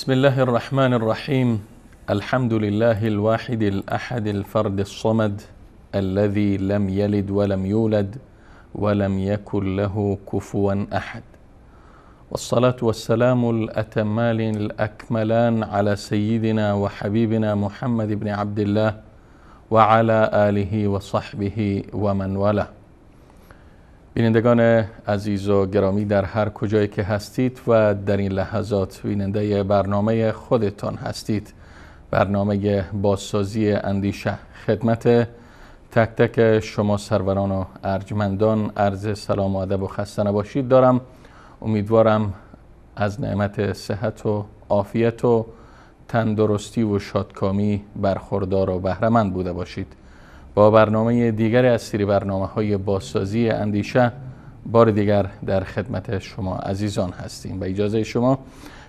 بسم الله الرحمن الرحيم. الحمد لله الواحد الأحد الفرد الصمد الذي لم يلد ولم يولد ولم يكن له كفوا أحد، والصلاة والسلام الأتمان الأكملان على سيدنا وحبيبنا محمد بن عبد الله وعلى آله وصحبه ومن والاه. بینندگان عزیز و گرامی در هر کجایی که هستید و در این لحظات بیننده برنامه خودتان هستید، برنامه بازسازی اندیشه، خدمت تک تک شما سروران و ارجمندان عرض سلام و ادب و خسته نباشید دارم. امیدوارم از نعمت صحت و عافیت و تندرستی و شادکامی برخوردار و بهره‌مند بوده باشید. با برنامه دیگری از سری برنامه‌های بازسازی اندیشه بار دیگر در خدمت شما عزیزان هستیم. با اجازه شما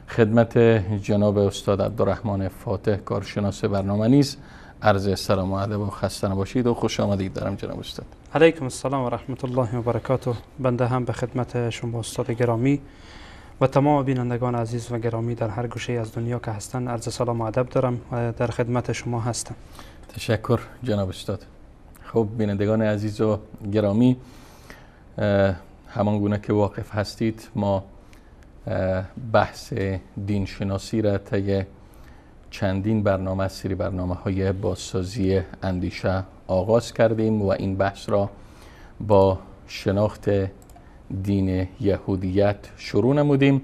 خدمت جناب استاد عبدالرحمن فاتح کارشناس برنامه نیز عرض سلام و ادب و خسته نباشید و خوش آمدید دارم جناب استاد. علیکم السلام و رحمت الله و برکاته. بنده هم به خدمت شما استاد گرامی و تمام بینندگان عزیز و گرامی در هر گوشه از دنیا که هستند عرض سلام و ادب دارم و در خدمت شما هستم. تشکر جناب استاد. خب بینندگان عزیز و گرامی، همان گونه که واقف هستید ما بحث دین شناسی را طی چندین برنامه از سری برنامه‌های بازسازی اندیشه آغاز کردیم و این بحث را با شناخت دین یهودیت شروع نمودیم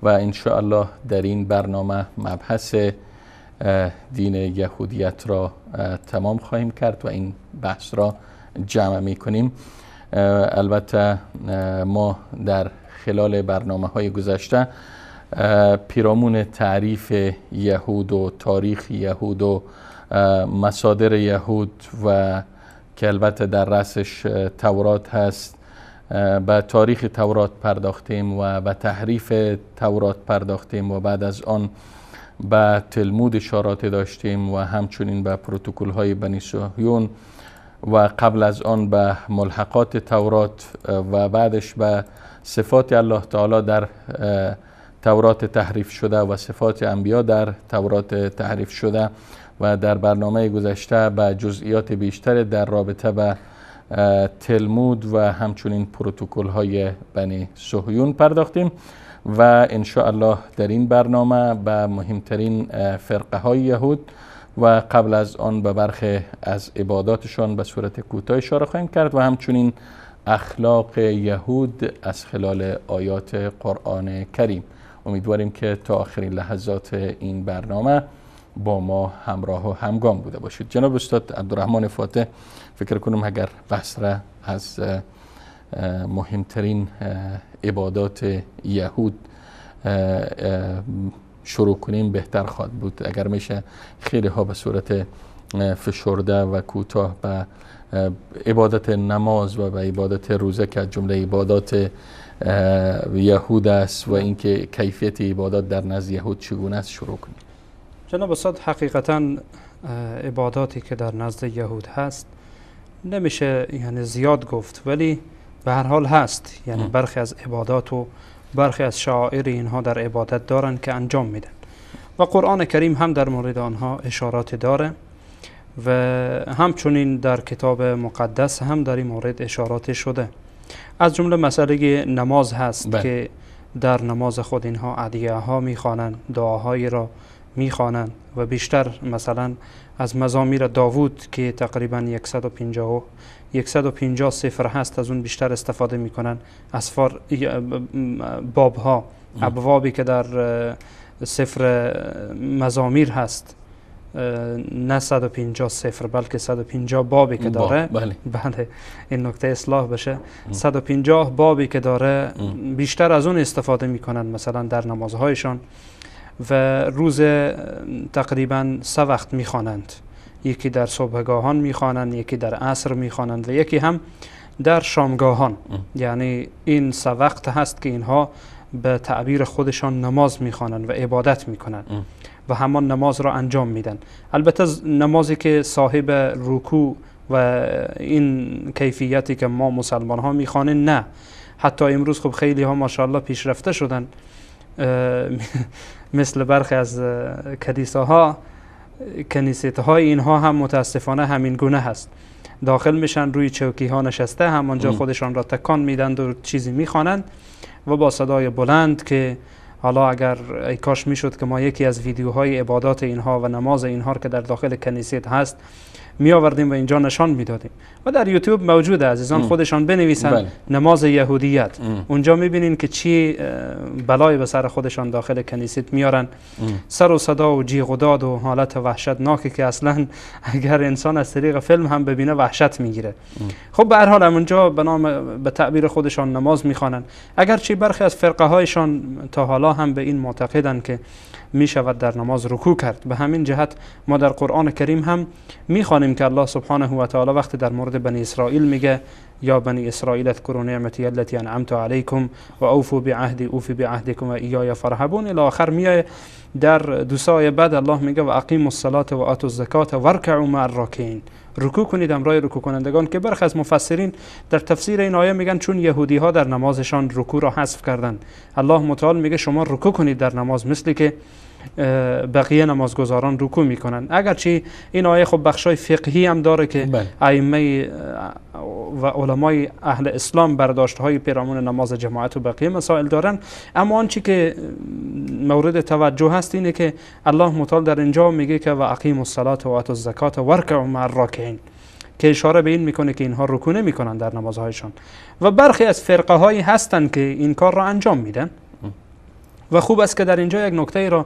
و ان شاء الله در این برنامه مبحث دین یهودیت را تمام خواهیم کرد و این بحث را جمع می کنیم. البته ما در خلال برنامه‌های گذشته پیرامون تعریف یهود و تاریخ یهود و مصادر یهود و که البته در رأسش تورات هست به تاریخ تورات پرداختیم و به تحریف تورات پرداختیم و بعد از آن به تلمود اشارات داشتیم و همچنین به پروتکل های بنی صهیون و قبل از آن به ملحقات تورات و بعدش به صفات الله تعالی در تورات تحریف شده و صفات انبیا در تورات تحریف شده و در برنامه گذشته به جزئیات بیشتر در رابطه به تلمود و همچنین پروتکل های بنی صهیون پرداختیم و ان شاء الله در این برنامه به مهمترین فرقه های یهود و قبل از آن به برخی از عباداتشان به صورت کوتاه اشاره خواهیم کرد و همچنین اخلاق یهود از خلال آیات قرآن کریم. امیدواریم که تا آخرین لحظات این برنامه با ما همراه و همگام بوده باشید. جناب استاد عبدالرحمن فاتح، فکر کنم اگر بحث را از مهمترین عبادات یهود شروع کنیم بهتر خواهد بود. اگر میشه خیلی ها به صورت فشرده و کوتاه به عبادت نماز و به عبادت روزه که از جمله عبادات یهود است و اینکه کیفیت عبادات در نزد یهود چگونه است شروع کنیم. جناب استاد، حقیقتا عباداتی که در نزد یهود هست نمیشه یعنی زیاد گفت، ولی به هر حال هست. یعنی برخی از عبادات و برخی از شعائر اینها در عبادت دارن که انجام میدن و قرآن کریم هم در مورد آنها اشارات داره و همچنین در کتاب مقدس هم در این مورد اشارات شده. از جمله مسئله نماز هست که در نماز خود اینها ادعیه ها میخوانند، دعاهایی را میخوانند و بیشتر مثلا از مزامیر داوود که تقریبا 150 سفر هست از اون بیشتر استفاده میکنن. اسفار بابها ابوابی که در سفر مزامیر هست نه 150 سفر بلکه 150 بابی که داره. بله این نکته اصلاح بشه. 150 بابی که داره بیشتر از اون استفاده میکنن مثلا در نمازهایشان و روز تقریبا 3 وقت میخوانند. یکی در صبحگاهان میخوانند، یکی در عصر میخوانند و یکی هم در شامگاهان. یعنی این 3 وقت هست که اینها به تعبیر خودشان نماز میخوانند و عبادت میکنند و همان نماز را انجام میدن. البته نمازی که صاحب رکوع و این کیفیتی که ما مسلمان ها میخوانیم نه. حتی امروز خب خیلی ها ماشاءالله پیشرفته شدن، مثل برخی از کلیساها، کنیست‌های اینها هم متاسفانه همین گونه هست. داخل میشن روی چوکی ها نشسته، همانجا خودشان را تکان میدند و چیزی میخوانند و با صدای بلند که حالا اگر ای کاش میشد که ما یکی از ویدیوهای عبادات اینها و نماز اینها که در داخل کنیست هست می آوردیم و اینجا نشان میدادیم و در یوتیوب موجوده. عزیزان خودشان بنویسن نماز یهودیت، اونجا میبینین که چی بلای به سر خودشان داخل کنیست میارن. سر و صدا و جیغ و داد و حالت وحشتناکی که اصلا اگر انسان از طریق فیلم هم ببینه وحشت میگیره. خب به هر حال اونجا به تعبیر خودشان نماز میخوانن. اگرچه برخی از فرقه هایشان تا حالا هم به این معتقدن که می شود در نماز رکوع کرد. به همین جهت ما در قرآن کریم هم میخوانیم که الله سبحانه و تعالی وقتی در مورد بنی اسرائیل میگه یا بنی اسرائیل اذکروا نعمتی التي انعمت علیکم و اوفوا بعهدی اوفی بعهدکم و ایای فارهبون الی آخر. میایه در دوسای بعد الله میگه و اقیموا الصلاة و آتوا الزکات وارکعوا مع الراکعین، رکوع کنید همراه رکوع کنندگان. که برخی از مفسرین در تفسیر این آیه میگن چون یهودی ها در نمازشان رکوع را حذف کردند، الله متعال میگه شما رکوع کنید در نماز مثل که بقیه نمازگزاران رکوع میکنن. اگرچه این آیه خب بخشای فقهی هم داره که ائمه و علمای اهل اسلام برداشت های پیرامون نماز جماعت و بقیه مسائل دارن، اما آنچه که مورد توجه هست اینه که الله متعال در اینجا میگه که و اقیموا الصلاة و آتوا الزکات وارکعوا مع الراکعین، که اشاره به این میکنه که اینها رکوع نمیکنن در نمازهایشان. و برخی از فرقه هایی هستن که این کار را انجام میدن. و خوب است که در اینجا یک نکته را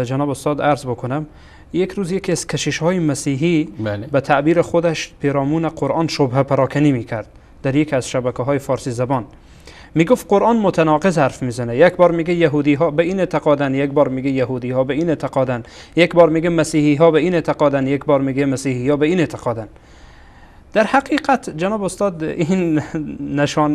جناب استاد عرض بکنم. یک روز یکی از کشیش‌های مسیحی به تعبیر خودش پیرامون قرآن شبهه پراکنی میکرد در یک از شبکه‌های فارسی زبان. میگفت قرآن متناقض حرف میزنه. یک بار میگه یهودی ها به این اعتقادن، یک بار میگه یهودی ها به این اعتقادن، یک بار میگه مسیحی ها به این اعتقادن، یک بار میگه مسیحی ها به این اعتقادن. در حقیقت جناب استاد این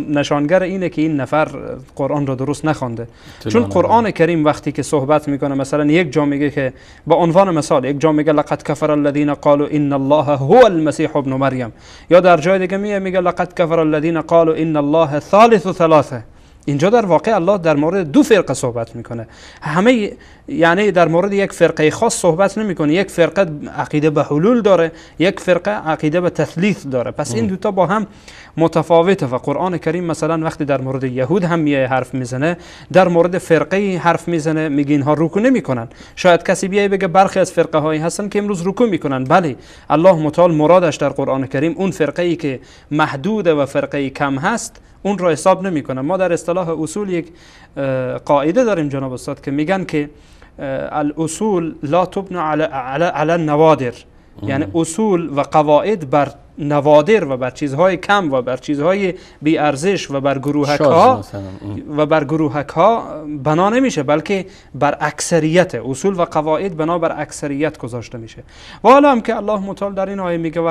نشانگر اینه که این نفر قرآن را درست نخوانده. چون قرآن کریم وقتی که صحبت میکنه مثلا یک جا میگه که با عنوان مثال یک جا میگه لقد کفر الذين قالوا ان الله هو المسيح ابن مریم، یا در جای دیگه میگه لقد کفر الذين قالوا ان الله ثالث ثلاثه. اینجا در واقع الله در مورد 2 فرقه صحبت میکنه. همه یعنی در مورد یک فرقه خاص صحبت نمیکنه. یک فرقه عقیده به حلول داره، یک فرقه عقیده به تثلیث داره. پس این دوتا با هم متفاوته. و قرآن کریم مثلا وقتی در مورد یهود هم یه حرف میزنه، در مورد فرقه حرف میزنه، میگه اینها رکوع نمیکنن. شاید کسی بیای بگه برخی از فرقه هایی هستن که امروز رکوع میکنن. بله، الله متعال مرادش در قرآن کریم اون فرقه ای که محدوده و فرقه کم هست اون را حساب نمیکنه. ما در اصطلاح اصول یک قاعده داریم جناب استاد که میگن که الاصول لا تبنى على النوادر، یعنی اصول و قواعد بر نوادر و بر چیزهای کم و بر چیزهای بی ارزش و بر گروهک ها بنا نمیشه، بلکه بر اکثریت. اصول و قواعد بنا بر اکثریت گذاشته میشه. و حالا هم که الله متعال در این آیه میگه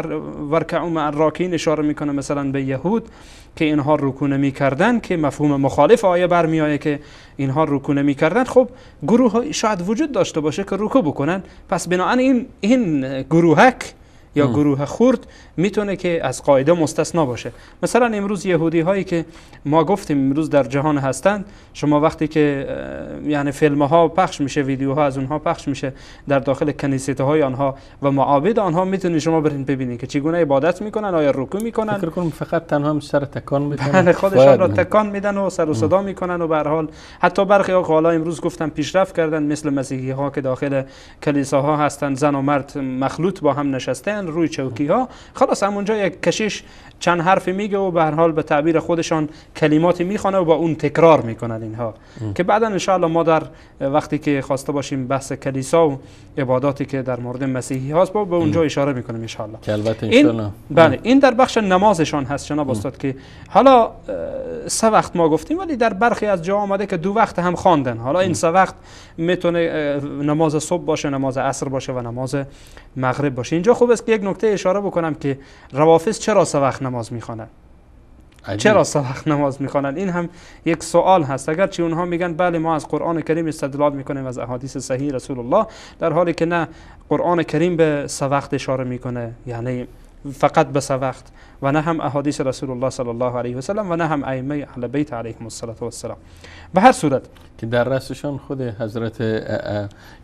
ورکعوا مع الراکعین، اشاره میکنه مثلا به یهود که اینها رکوع نمی‌کردن، که مفهوم مخالف آیه برمیآیه که اینها رکوع نمی‌کردن. خب گروه شاید وجود داشته باشه که رکوع بکنن، پس بنابراین این گروهک یا گروه خرد میتونه که از قاعده مستثنا باشه. مثلا امروز یهودی هایی که ما گفتیم امروز در جهان هستند، شما وقتی که یعنی فیلم ها پخش میشه، ویدیوها از اونها پخش میشه در داخل کنیسه های آنها و معابد آنها، میتونید شما برین ببینید که چگونه عبادت میکنن، آیا رکوع میکنن. فکر کنم فقط تنها هم سر تکان میدن، بله خودشان را تکان میدن و سر و صدا میکنن و به هر حال حتی برخی ها حالا امروز گفتم پیشرفت کردن، مثل مسیحی ها که داخل کلیساها هستن، زن و مرد مخلوط با هم نشستن روی چوکی ها، خلاص همونجا یک کشیش چند حرف میگه و به هر حال به تعبیر خودشان کلماتی میخونه و با اون تکرار میکنن اینها که بعدا ان شاء الله ما در وقتی که خواسته باشیم بحث کلیسا و عباداتی که در مورد مسیحی هاست با به اونجا اشاره میکنیم ان شاء الله. که البته ان شاء الله بله این در بخش نمازشان هست جناب استاد که حالا 3 وقت ما گفتیم ولی در برخی از جا آمده که 2 وقت هم خواندن. حالا این 3 وقت میتونه نماز صبح باشه، نماز عصر باشه و نماز مغرب باشه. اینجا خوب است که یک نکته اشاره بکنم که روافض چرا 3 وقت نماز میخوانند؟ چرا 3 وقت نماز میخوانند؟ این هم یک سوال هست. اگرچه اونها میگن بله ما از قرآن کریم استدلال میکنیم از احادیث صحیح رسول الله، در حالی که نه، قرآن کریم به 3 وقت اشاره میکنه، یعنی فقط به 3 وقت، و نه هم احادیث رسول الله صلی الله علیه و سلم و نه هم ائمه اهل بیت علیهم السلام. به هر صورت که در رأسشان خود حضرت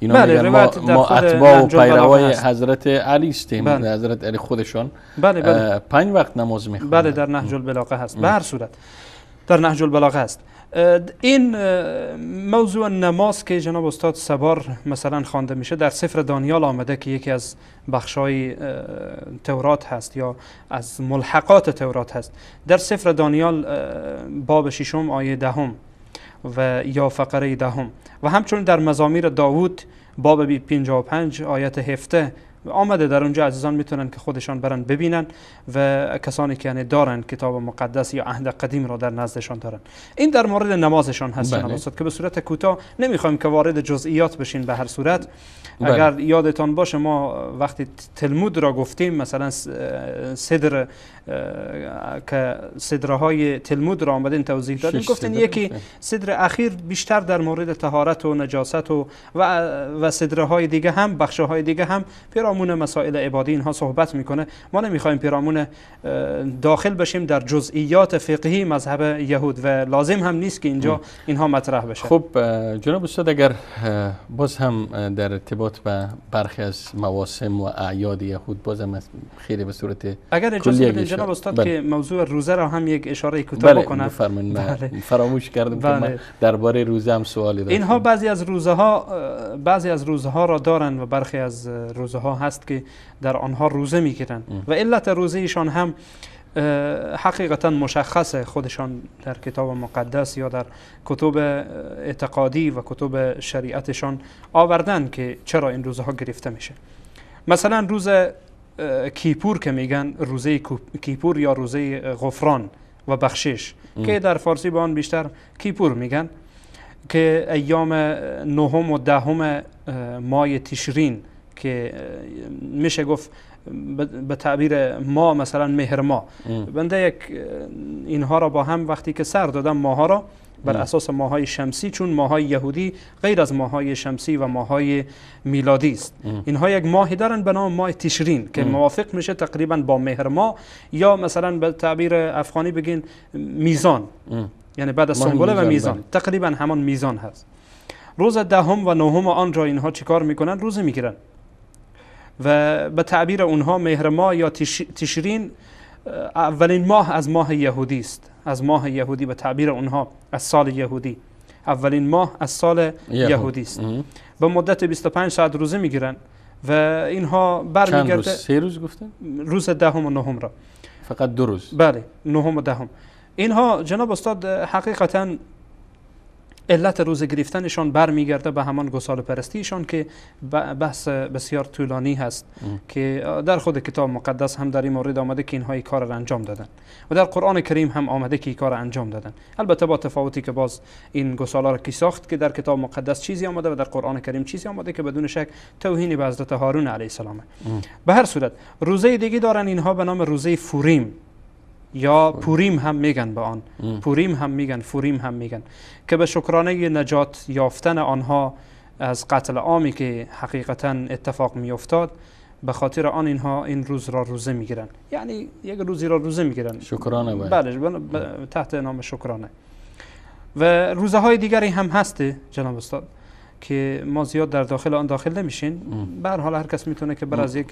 اینا میگن ما اتباع و پیروای حضرت علی هستیم، حضرت علی خودشان 5 وقت نماز میخوانند. بله در نهج البلاغه هست. به هر صورت در نهج البلاغه هست. این موضوع نماز که جناب استاد 3 بار مثلا خوانده میشه در سفر دانیال آمده که یکی از بخشای تورات هست یا از ملحقات تورات هست. در سفر دانیال باب 6 آیه 10 و یا فقره 10 و همچنین در مزامیر داوود باب 55 آیت 17 آمده. در اونجا عزیزان میتونن که خودشان برن ببینن و کسانی که یعنی دارن کتاب مقدس یا عهد قدیم را در نزدشان دارن. این در مورد نمازشان هست جناب استاد که به صورت کوتاه نمیخوایم که وارد جزئیات بشین. به هر صورت اگر یادتان باشه ما وقتی تلمود را گفتیم، مثلا صدر که صدرهای تلمود را آمدین توضیح دادیم، گفتین یکی صدر اخیر بیشتر در مورد طهارت و نجاست و صدرهای دیگه هم بخشهای دیگه هم پیرامون مسائل عبادی اینها صحبت میکنه. ما نمیخوایم پیرامون داخل بشیم در جزئیات فقهی مذهب یهود و لازم هم نیست که اینجا اینها مطرح بشه. خب جناب استاد اگر باز هم در ارتباط به برخی از مواسم و اعیاد یهود باز هم خیلی به صورت اگر اجازه بدید جناب استاد که موضوع روزه را هم یک اشاره کوتاه بکنم. فراموش کردم که من درباره روزه هم سوالی داشتم. اینها بعضی از روزه ها را دارن و برخی از روزه ها هست که در آنها روزه میگیرن و علت روزه ایشان هم حقیقتا مشخص خودشان در کتاب مقدس یا در کتب اعتقادی و کتب شریعتشان آوردن که چرا این روزه ها گرفته میشه. مثلا روز کیپور که میگن روزه کیپور یا روزه غفران و بخشش که در فارسی به آن بیشتر کیپور میگن، که ایام 9 و 10 ماه تشرین که میشه گفت به تعبیر ما مثلا مهر ماه، بنده یک اینها را با هم وقتی که سر دادم ماها را بر اساس ماهای شمسی، چون ماهای یهودی غیر از ماهای شمسی و ماهای میلادی است، اینها یک ماهی دارن به نام ماه تشرین که موافق میشه تقریبا با مهر ماه یا مثلا به تعبیر افغانی بگین میزان، یعنی بعد از سنبله و میزان تقریبا همان میزان هست. روز 10 و 9 آن را اینها چیکار میکنن؟ روزه میگیرن و به تعبیر اونها مهر ماه یا تشرین اولین ماه از ماه یهودی است، از ماه یهودی به تعبیر اونها از سال یهودی، اولین ماه از سال یهودی است. به مدت 25 ساعت روزه میگیرن و اینها برمیگرده. چند روز؟ 3 روز گفتن؟ روز 10 و 9 را فقط 2 روز؟ بله 9 و 10. اینها جناب استاد حقیقتا علت روزه گرفتنشان برمیگرده به همان گساله پرستیشان که بحث بسیار طولانی هست که در خود کتاب مقدس هم در این مورد آمده که اینها این کار را انجام دادن و در قرآن کریم هم آمده که این کار را انجام دادن، البته با تفاوتی که باز این گساله را کی ساخت که در کتاب مقدس چیزی آمده و در قرآن کریم چیزی آمده که بدون شک توهین به حضرت هارون علیه السلام. به هر صورت روزه دیگه دارن اینها به نام روزه فوریم یا پوریم هم میگن، به آن پوریم هم میگن، فوریم هم میگن، که به شکرانه نجات یافتن آنها از قتل عامی که حقیقتا اتفاق میافتاد به خاطر آن اینها این روز را روزه میگیرن، یعنی یک روزی را روزه میگیرن شکرانه باید. بله، تحت نام شکرانه. و روزه های دیگری هم هسته جناب استاد که ما زیاد در داخل آن داخل نمیشین. به هر حال هر کس میتونه که بر از یک،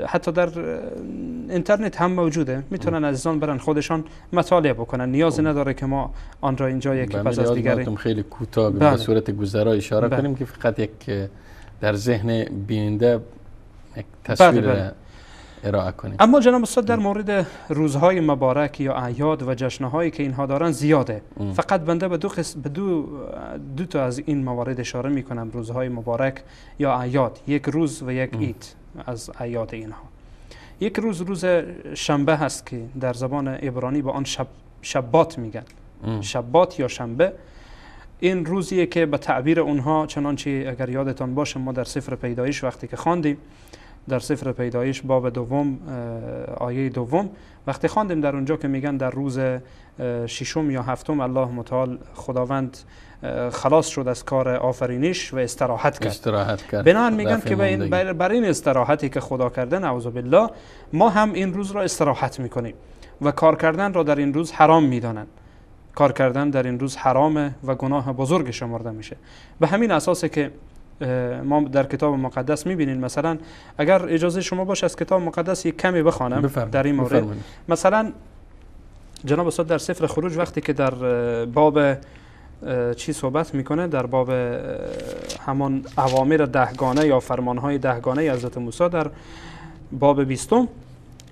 حتی در اینترنت هم موجوده، میتونن عزیزان برن خودشان مطالعه بکنن، نیازی نداره که ما آن را اینجا یکی پس از دیگری خیلی کوتاه به صورت گذرا اشاره کنیم که فقط یک در ذهن بیننده یک تصویر ارائه کنیم. اما جناب استاد در مورد روزهای مبارک یا اعیاد و جشنهایی که اینها دارن زیاده. فقط بنده به دو تا از این موارد اشاره میکنم، روزهای مبارک یا اعیاد، یک روز و یک عید از اعیاد اینها. یک روز شنبه هست که در زبان عبرانی با آن شبات میگن، شبات یا شنبه. این روزیه که به تعبیر اونها، چنانچه اگر یادتان باشه ما در سفر پیدایش وقتی که خواندیم، در سفر پیدایش باب دوم آیه دوم وقتی خواندیم در اونجا که میگن در روز ششم یا هفتم الله متعال خداوند خلاص شد از کار آفرینش و استراحت کرد. بنابراین میگن که برای این استراحتی که خدا کرده نعوذ بالله ما هم این روز را استراحت میکنیم و کار کردن را در این روز حرام میدانند. کار کردن در این روز حرامه و گناه بزرگ شمرده میشه. به همین اساسه که ما در کتاب مقدس میبینین، مثلا اگر اجازه شما باشه از کتاب مقدس یک کمی بخوانم در این مورد. مثلا جناب استاد در سفر خروج وقتی که در باب چی صحبت میکنه، در باب همان اوامر 10 گانه یا فرمانهای 10 گانه حضرت موسی در باب 20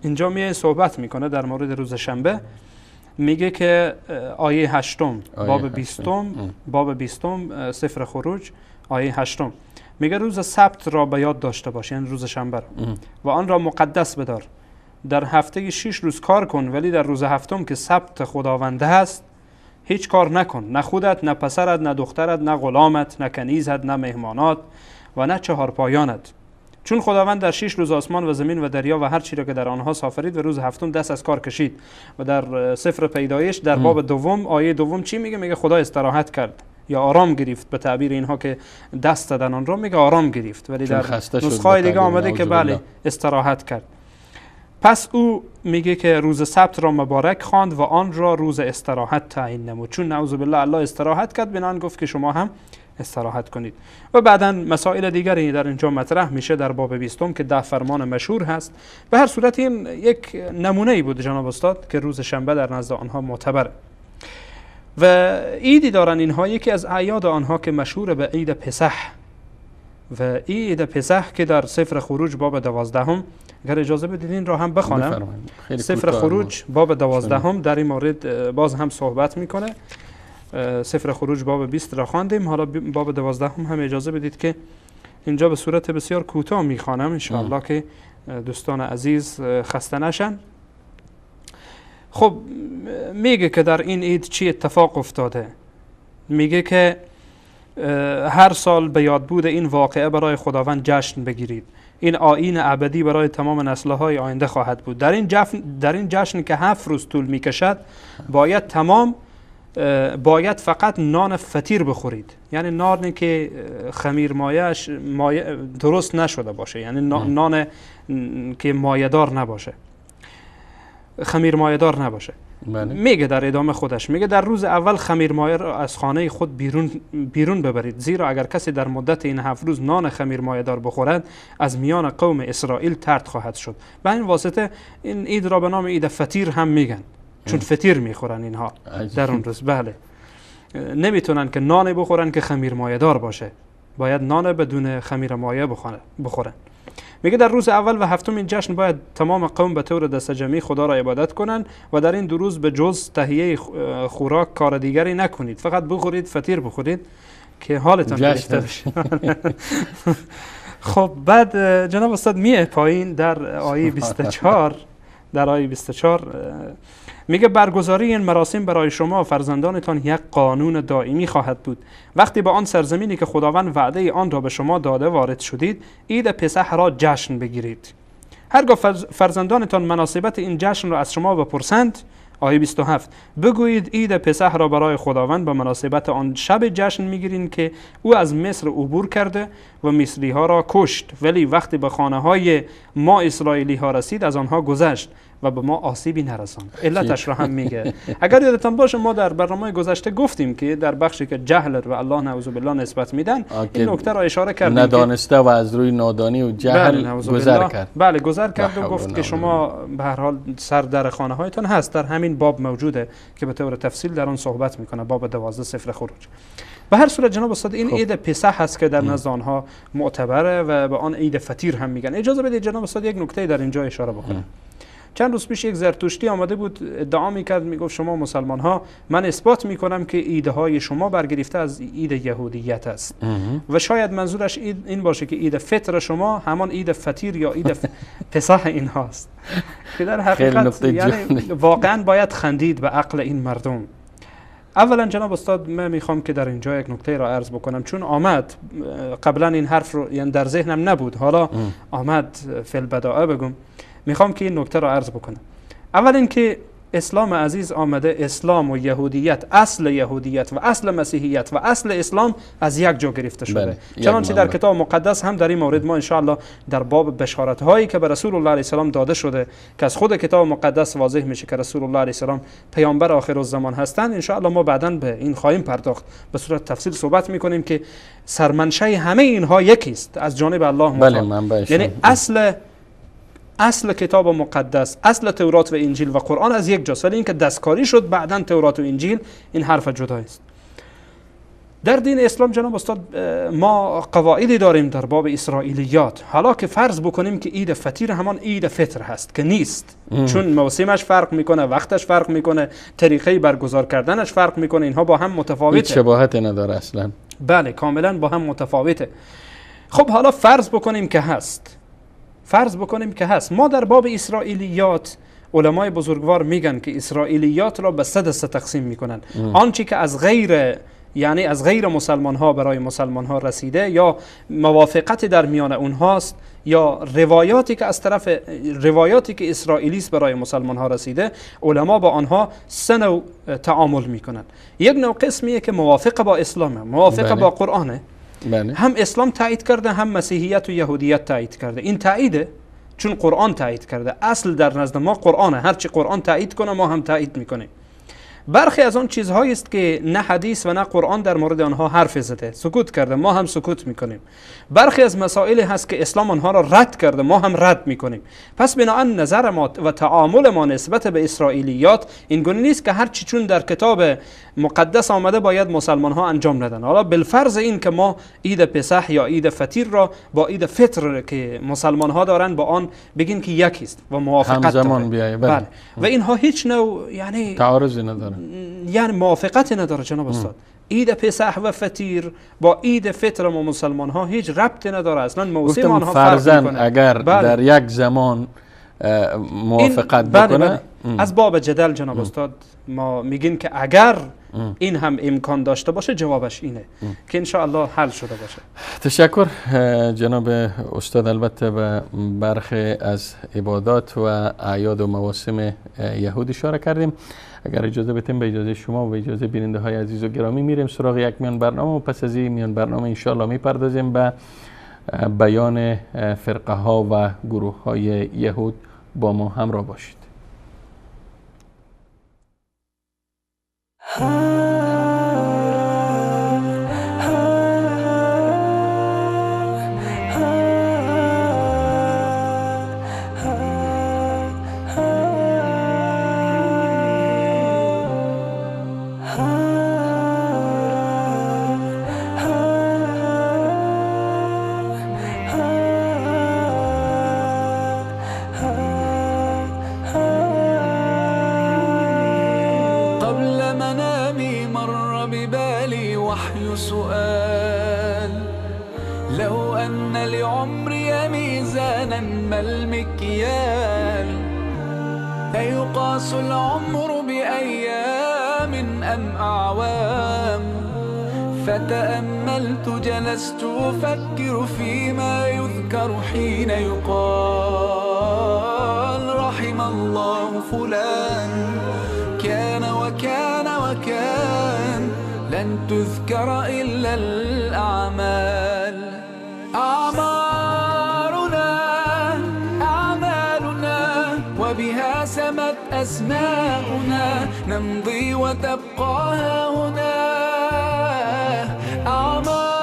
اینجا می صحبت میکنه در مورد روز شنبه. میگه که آیه 8 باب 20 سفر خروج آیه 8 میگه روز سبت را به یاد داشته باش، یعنی روز شنبه را، و آن را مقدس بدار. در هفته 6 روز کار کن، ولی در روز هفتم که سبت خداونده است هیچ کار نکن، نه خودت، نه پسرت، نه دخترت، نه غلامت، نه کنیزت، نه مهمانات و نه چهارپایانت. چون خداوند در 6 روز آسمان و زمین و دریا و هر چیزی را که در آنها سافرید و روز هفتم دست از کار کشید. و در سفر پیدایش در باب دوم آیه دوم چی میگه؟ میگه خدا استراحت کرد یا آرام گرفت. به تعبیر اینها که دست دادن آن را میگه آرام گرفت، ولی در نسخه دیگه آمده که بله استراحت کرد. پس او میگه که روز سبت را مبارک خواند و آن را روز استراحت تعیین نمود. چون نعوذ بالله الله استراحت کرد، بنان گفت که شما هم استراحت کنید. و بعدا مسائل دیگری در اینجا مطرح میشه در باب 20 که 10 فرمان مشهور هست. به هر صورت این یک نمونه ای بود جناب استاد که روز شنبه در نزد آنها معتبره. و عیدی دارن اینها، یکی از اعیاد آنها که مشهور به عید پسح و عید پسح که در سفر خروج باب 12 اگر اجازه بدید این را هم بخوانم. سفر خروج باب 12 در این مورد باز هم صحبت میکنه. سفر خروج باب 20 را خواندیم، حالا باب 12 هم اجازه بدید که اینجا به صورت بسیار کوتاه میخوانم ان شاء الله که دوستان عزیز خسته نشن. خب میگه که در این عید چی اتفاق افتاده. میگه که هر سال به یاد بود این واقعه برای خداوند جشن بگیرید. این آیین ابدی برای تمام نسل‌های آینده خواهد بود. در این جشن که 7 روز طول میکشد باید فقط نان فطیر بخورید، یعنی نانی که خمیر مایه‌اش درست نشده باشه، یعنی نان که مایه‌دار نباشه، خمیر مایه‌دار نباشه. میگه در ادامه خودش میگه در روز اول خمیر مایه را از خانه خود بیرون ببرید، زیرا اگر کسی در مدت این 7 روز نان خمیر مایه دار بخورد از میان قوم اسرائیل طرد خواهد شد. به این واسطه این عید را به نام عید فطیر هم میگن، چون فطیر میخورن اینها در اون روز. بله، نمیتونن که نان بخورن که خمیر مایه دار باشه، باید نان بدون خمیر مایه بخورن. میگه در روز اول و هفتم این جشن باید تمام قوم به طور دست جمعی خدا را عبادت کنند و در این 2 روز به جز تهیه خوراک کار دیگری نکنید، فقط بخورید، فطیر بخورید که حالتان بهتر بشه. خب بعد جناب استاد میه پایین در آیه 24 در آیه 24 میگه برگزاری این مراسم برای شما و فرزندانتان یک قانون دائمی خواهد بود. وقتی به آن سرزمینی که خداوند وعده آن را به شما داده وارد شدید، عید پسح را جشن بگیرید. هرگاه فرزندانتان مناسبت این جشن را از شما بپرسند آیه 27 بگویید عید پسح را برای خداوند به مناسبت آن شب جشن میگیرین که او از مصر عبور کرده و مصری ها را کشت، ولی وقتی به خانه های ما اسرائیلی ها رسید از آنها گذشت و به ما آسیبی نرساند. علتش را هم میگه. اگر یادتان باشه ما در برنامه گذشته گفتیم که در بخشی که جهل و الله نعوذ بالله نسبت میدن این نکته را اشاره کردیم، ندانسته و از روی نادانی و جهل گذر کرد. بله گذر کرد و گفت که شما به هر حال سر در خانه هایتان هست. در همین باب موجوده که به طور تفصیل در آن صحبت میکنه، باب 12 سفر خروج. به هر صورت جناب استاد این عید پسح هست که در نزد آنها معتبره و به آن عید فطیر هم میگن. اجازه بدید جناب استاد یک نکته در اینجا اشاره بکنم. چند روز پیش یک زرتشتی آمده بود ادعا میکرد، میگفت شما مسلمان ها من اثبات میکنم که ایدهای شما برگرفته از عید یهودیت است و شاید منظورش این باشه که عید فطر شما همان عید فطیر یا عید پسح این هاست که در حقیقت یعنی واقعا باید خندید به عقل این مردم. اولا جناب استاد من میخوام که در اینجا یک نکته را عرض بکنم، چون آمد قبلا این حرف رو یعنی در ذهنم نبود، حالا آمد فی البداءه بگم، میخوام که این نکته را عرض بکنم. اول اینکه اسلام عزیز آمده، اسلام و یهودیت، اصل یهودیت و اصل مسیحیت و اصل اسلام از یک جا گرفته شده. چنانچه در کتاب مقدس هم در این مورد ما انشاءالله در باب بشارت هایی که به رسول الله علیه السلام داده شده که از خود کتاب مقدس واضح میشه که رسول الله علیه السلام پیامبر آخر الزمان هستند، انشاءالله ما بعداً به این خواهیم پرداخت، به صورت تفصیل صحبت میکنیم که سرمنشأ همه اینها یکی است از جانب الله متعال. یعنی اصل کتاب مقدس، اصل تورات و انجیل و قرآن از یک جاست، ولی اینکه دستکاری شد بعداً تورات و انجیل، این حرف جدا است. در دین اسلام جناب استاد ما قواعدی داریم در باب اسرائیلیات. حالا که فرض بکنیم که عید فطیر همان عید فطر هست که نیست، چون موسمش فرق میکنه، وقتش فرق میکنه، طریقه برگزار کردنش فرق میکنه، اینها با هم متفاوته، هیچ شباهتی نداره اصلا. بله کاملا با هم متفاوته. خب حالا فرض بکنیم که هست، ما در باب اسرائیلیات علمای بزرگوار میگن که اسرائیلیات را به 3 دسته تقسیم میکنن. آنچه که از غیر مسلمان ها برای مسلمان ها رسیده یا موافقت در میان اونهاست، یا روایاتی که از طرف روایاتی که اسرائیلیست برای مسلمان ها رسیده، علما با آنها 3 نوع تعامل میکنن. یک نوع قسمیه که موافق با اسلامه، موافق با قرآنه، هم اسلام تایید کرده هم مسیحیت و یهودیت تایید کرده. این تاییده چون قرآن تایید کرده، اصل در نزد ما قرآنه، هرچی قرآن تایید کنه ما هم تایید میکنیم. برخی از آن چیزهایی است که نه حدیث و نه قرآن در مورد آنها حرف زده، سکوت کرده، ما هم سکوت میکنیم. برخی از مسائل هست که اسلام آنها را رد کرده، ما هم رد میکنیم. پس بنابراین نظر ما و تعامل ما نسبت به اسرائیلیات این گونه نیست که هرچی چون در کتاب مقدس آمده باید مسلمان ها انجام ندن. حالا بالفرض این که ما عید پسح یا عید فطیر را با عید فطر که مسلمان ها دارن با آن بگین که یکی است و موافقت همزمان بیایه. بله. و اینها هیچ نوع یعنی تعارضی نداره، یعنی موافقت نداره جناب استاد. عید پسح و فطیر با عید فطر ما مسلمان ها هیچ ربطی نداره، اصلا موسم آنها فرق میکنه. اگر در یک زمان موافقت بکنه از باب جدل جناب استاد ما میگیم که اگر این هم امکان داشته باشه جوابش اینه که انشاءالله حل شده باشه. تشکر جناب استاد. البته به برخی از عبادات و اعیاد و مواسم یهود اشاره کردیم. اگر اجازه بدیم به اجازه شما و به اجازه بیننده های عزیز و گرامی میریم سراغ یک میان برنامه و پس از این میان برنامه انشاءالله میپردازیم به بیان فرقه ها و گروه های یهود. با ما همراه باشید. أيقاس العمر بأيام أم أعوام؟ فتأملت جلست أفكر فيما يذكر حين يقال رحم الله فلان وكان لن تذكر إلا الأعمال. أعمالنا وبها سمت أسماؤنا نمضي وتبقى هنا. أعمالنا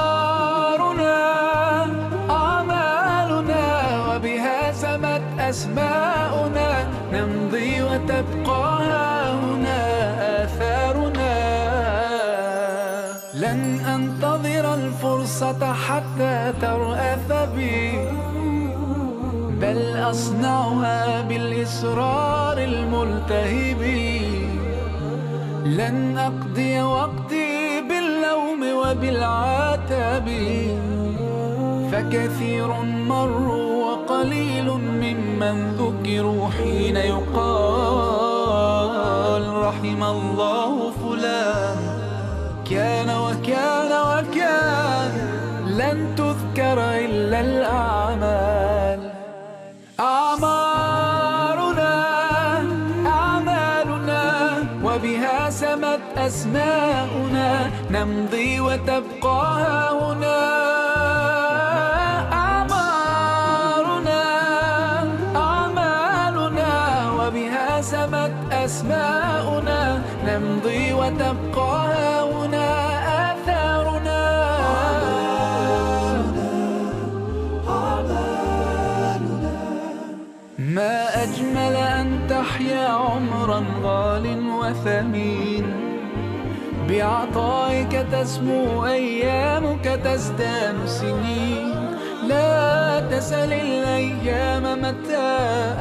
وبها سمت أسماؤنا نمضي وتبقى هنا آثارنا. لن أنتظر الفرصة حتى ترأف بي، بل أصنعها بالإصرار الملتهب. لن أقضي وقتي باللوم وبالعتاب، فكثير مروا وقليل ممن ذكروا حين يقال رحم الله فلان كان وكان وكان. لن تذكر إلا الأعمال. أعمالنا وبها سمت أسماؤنا نمضي وتبقى هنا. أعمالنا وبها سمت أسماؤنا نمضي وتبقى هنا آثارنا. ما أجمل أن تحيا عمرا غال وثمين، بعطائك تسمو أيامك تزدان سنين. لا تسل الأيام متى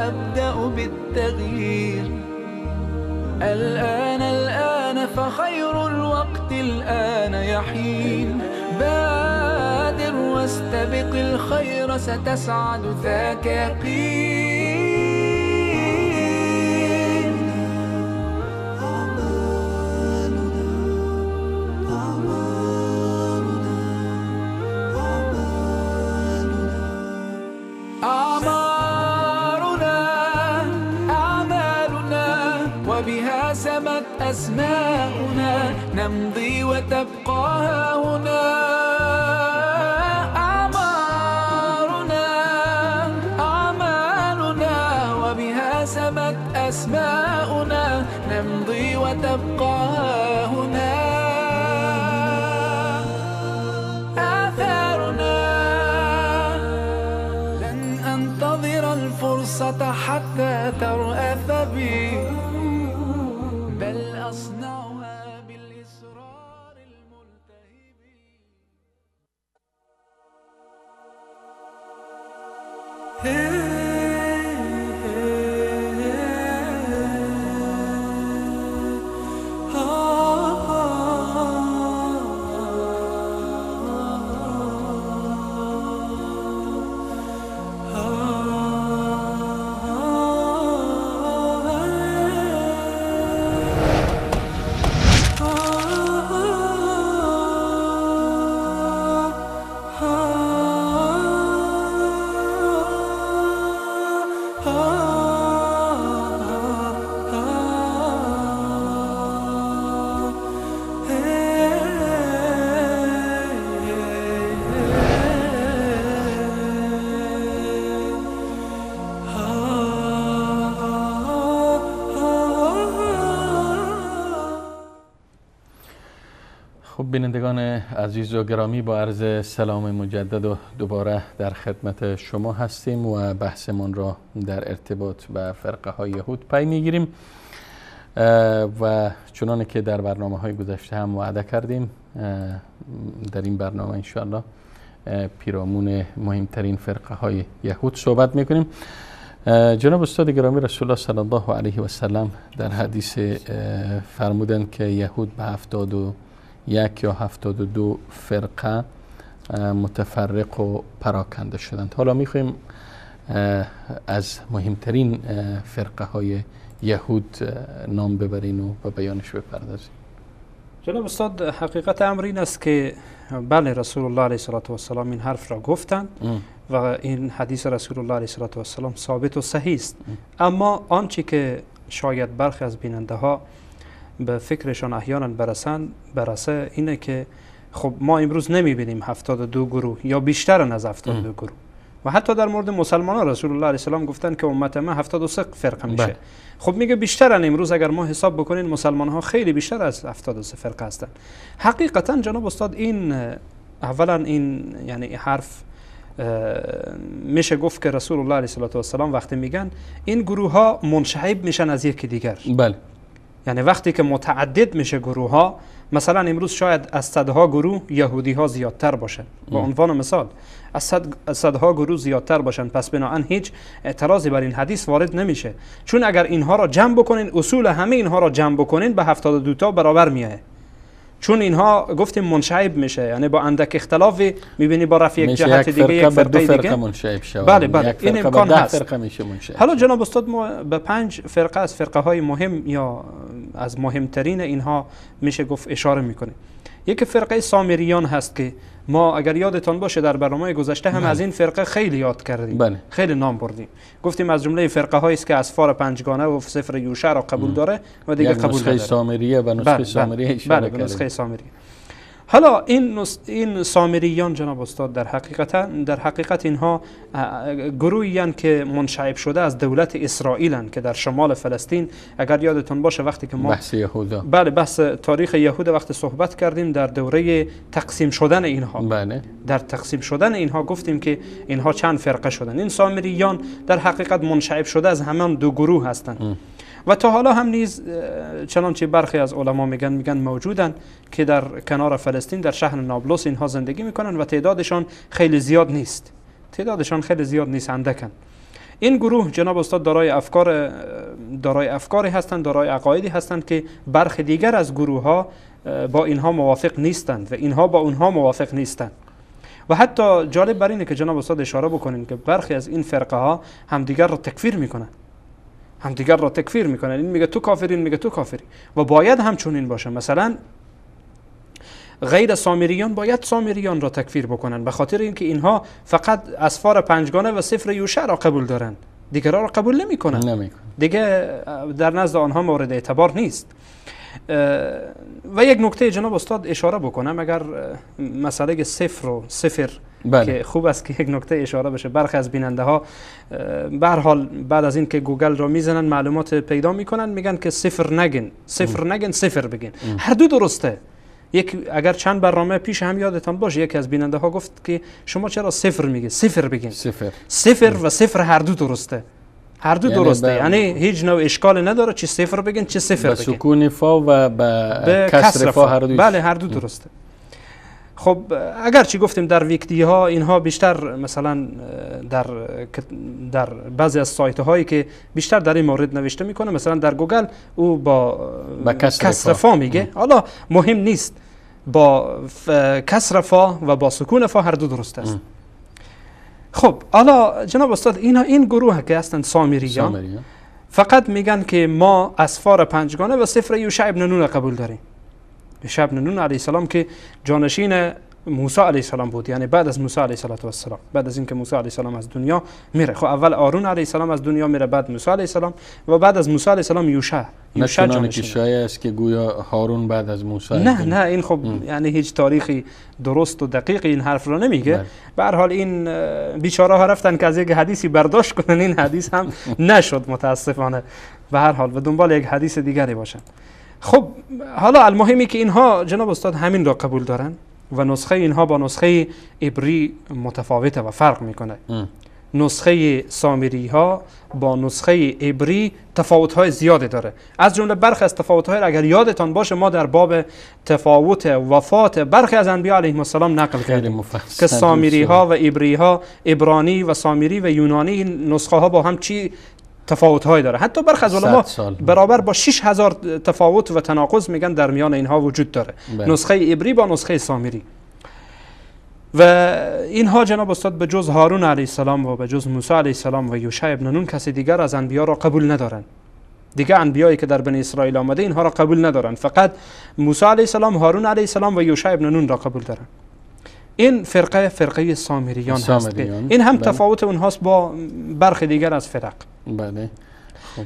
أبدأ بالتغيير، الآن فخير الوقت الآن يحين. بادر واستبق الخير ستسعد ذاك يقين. أعمالنا وبها سمت أسماؤنا نمضي وتبقى هنا. أعمالنا وبها سمت أسماؤنا نمضي وتبقى هنا آثارنا. لن أنتظر الفرصة حتى ترأف بي، بل أصنعها بالإصرار الملتهب. خب بینندگان عزیز و گرامی، با عرض سلام مجدد و دوباره در خدمت شما هستیم و بحثمون را در ارتباط به فرقه های یهود پی میگیریم و چنانه که در برنامه های گذشته هم وعده کردیم در این برنامه انشاءالله پیرامون مهمترین فرقه های یهود صحبت میکنیم. جناب استاد گرامی رسول الله صلی الله علیه و سلم در حدیث فرمودند که یهود به 71 یا 72 فرقه متفرق و پراکنده شدند. حالا میخوایم از مهمترین فرقه های یهود نام ببرین و به بیانش بپردازیم. جناب استاد، حقیقت امر این است که بله، رسول الله علیه السلام این حرف را گفتند و این حدیث رسول الله علیه السلام ثابت و صحیح است. اما آنچه که شاید برخی از بیننده ها به فکرشان احیانا برسه اینه که خب ما امروز نمیبینیم 72 گروه یا بیشتر از 72 گروه و حتی در مورد مسلمانان رسول الله علیه السلام گفتن که امت ما 73 فرقه میشه. خب میگه بیشترن امروز اگر ما حساب بکنین مسلمان ها خیلی بیشتر از 73 فرقه هستن. حقیقتا جناب استاد این اولا این یعنی حرف میشه گفت که رسول الله علیه السلام وقتی میگن این گروه ها منشعب میشن از یکی دیگر. بله. یعنی وقتی که متعدد میشه گروه ها، مثلا امروز شاید از صدها گروه یهودی ها زیادتر باشن به عنوان مثال، از صدها گروه زیادتر باشن، پس بنابراین هیچ اعتراضی بر این حدیث وارد نمیشه، چون اگر اینها را جمع بکنین اصول همه اینها را جمع بکنین به 72 تا برابر میاد، چون اینها گفتیم منشعب میشه، یعنی با اندک اختلافی میبینی با رفع یک جهت دیگه یک فرقه دیگه منشعب شود. بله این امکان هست. فرقه میشه منشعب. حالا جناب استاد ما به 5 فرقه از فرقه های مهم یا از مهمترین اینها میشه گفت اشاره میکنیم. یک فرقه سامریان هست که ما اگر یادتان باشه در برنامه گذشته هم از این فرقه خیلی یاد کردیم، خیلی نام بردیم، گفتیم از جمله فرقه هایی است که اسفار پنجگانه و سفر یوشع را قبول داره و دیگه قبول نداره. نسخه سامریه و نسخه سامریه اشاره کردیم. نسخه سامریه. حالا این سامریان جناب استاد در حقیقت اینها گروهی هستند که منشعب شده از دولت اسرائیل هستند که در شمال فلسطین، اگر یادتون باشه وقتی که ما بحث یهودا، بله بحث تاریخ یهود وقتی صحبت کردیم در دوره تقسیم شدن اینها، بله در تقسیم شدن اینها گفتیم که اینها چند فرقه شدن. این سامریان در حقیقت منشعب شده از همان دو گروه هستند و تا حالا هم نیز چنانچه برخی از علما میگن موجودن که در کنار فلسطین در شهر نابلس اینها زندگی میکنن و تعدادشان خیلی زیاد نیست، اندکن. این گروه جناب استاد دارای افکاری هستند، دارای عقایدی هستند که برخی دیگر از گروه ها با اینها موافق نیستند و اینها با اونها موافق نیستند. و حتی جالب بر اینه که جناب استاد اشاره بکنین که برخی از این فرقه ها همدیگر را تکفیر میکنن، این میگه تو کافری، این میگه تو کافری و باید همچنین باشه. مثلا غیر سامریان باید سامریان را تکفیر بکنن به خاطر اینکه اینها فقط اسفار پنجگانه و سفر یوشع را قبول دارن، دیگرها را قبول نمیکنن، دیگه در نزد آنها مورد اعتبار نیست. و یک نکته جناب استاد اشاره بکنم، اگر مسئله صفر که خوب است که یک نکته اشاره بشه. برخی از بیننده ها به هر حال بعد از این که گوگل را میزنن معلومات پیدا میکنن میگن که صفر نگین صفر بگین. هر دو درسته. اگر چند برنامه پیش هم یادتان باشه یکی از بیننده ها گفت که شما چرا صفر میگی؟ صفر بگین. صفر و صفر هر دو درسته، هر دو درسته، یعنی هیچ نوع اشکال نداره چه صفر بگین چه صفر بگین. به سکون فا و به کسر فا هر دو. بله هر دو درسته. خب اگر چی گفتیم در ویکی‌پدیا ها اینها بیشتر مثلا در بعضی از سایت هایی که بیشتر در این مورد نوشته میکنه، مثلا در گوگل او با کسر فا میگه، حالا مهم نیست، با کسر فا و با سکون فا هر دو درست است. خب حالا جناب استاد این گروه که هستند سامریان فقط میگن که ما اسفار پنجگانه و سفر یوشع ابن نون قبول داریم. یوشع ابن نون علیه السلام که جانشین موسی علیه السلام بود، یعنی بعد از موسی علیه السلام، بعد از اینکه موسی علیه السلام از دنیا میره، خب اول آرون علیه السلام از دنیا میره، بعد موسی علیه السلام و بعد از موسی علیه السلام یوشع جانشین. که شایع است که گویا هارون بعد از موسی. نه این خب یعنی هیچ تاریخی درست و دقیق این حرف رو نمیگه. به هر حال این بیچاره ها رفتن که از یک حدیثی برداشت کنن، این حدیث هم نشد متاسفانه. به هر حال و دنبال یک حدیث دیگری باشن. خب حالا المهمی که اینها جناب استاد همین را قبول دارن و نسخه اینها با نسخه عبری متفاوته و فرق میکنه. نسخه سامری ها با نسخه عبری تفاوت های زیادی داره. از جمله برخی از تفاوت های اگر یادتان باشه ما در باب تفاوت وفات برخی از انبیاء علیهم السلام نقل کردیم که سامری ها و عبری ها، عبرانی و سامری و یونانی نسخه ها با هم چی تفاوت های داره. حتی برخی از علما برابر با 6000 تفاوت و تناقض میگن در میان اینها وجود داره. نسخه عبری با نسخه سامری. و اینها جناب استاد به جز هارون علیه السلام و به جز موسی علیه السلام و یوشع ابن نون کسی دیگر از انبیا را قبول ندارن. دیگه انبیایی که در بنی اسرائیل آمده اینها را قبول ندارن، فقط موسی علیه السلام، هارون علیه السلام و یوشع ابن نون را قبول دارن. این فرقه سامریان هست. این هم تفاوت اونهاست با برخی دیگر از فرق. بله.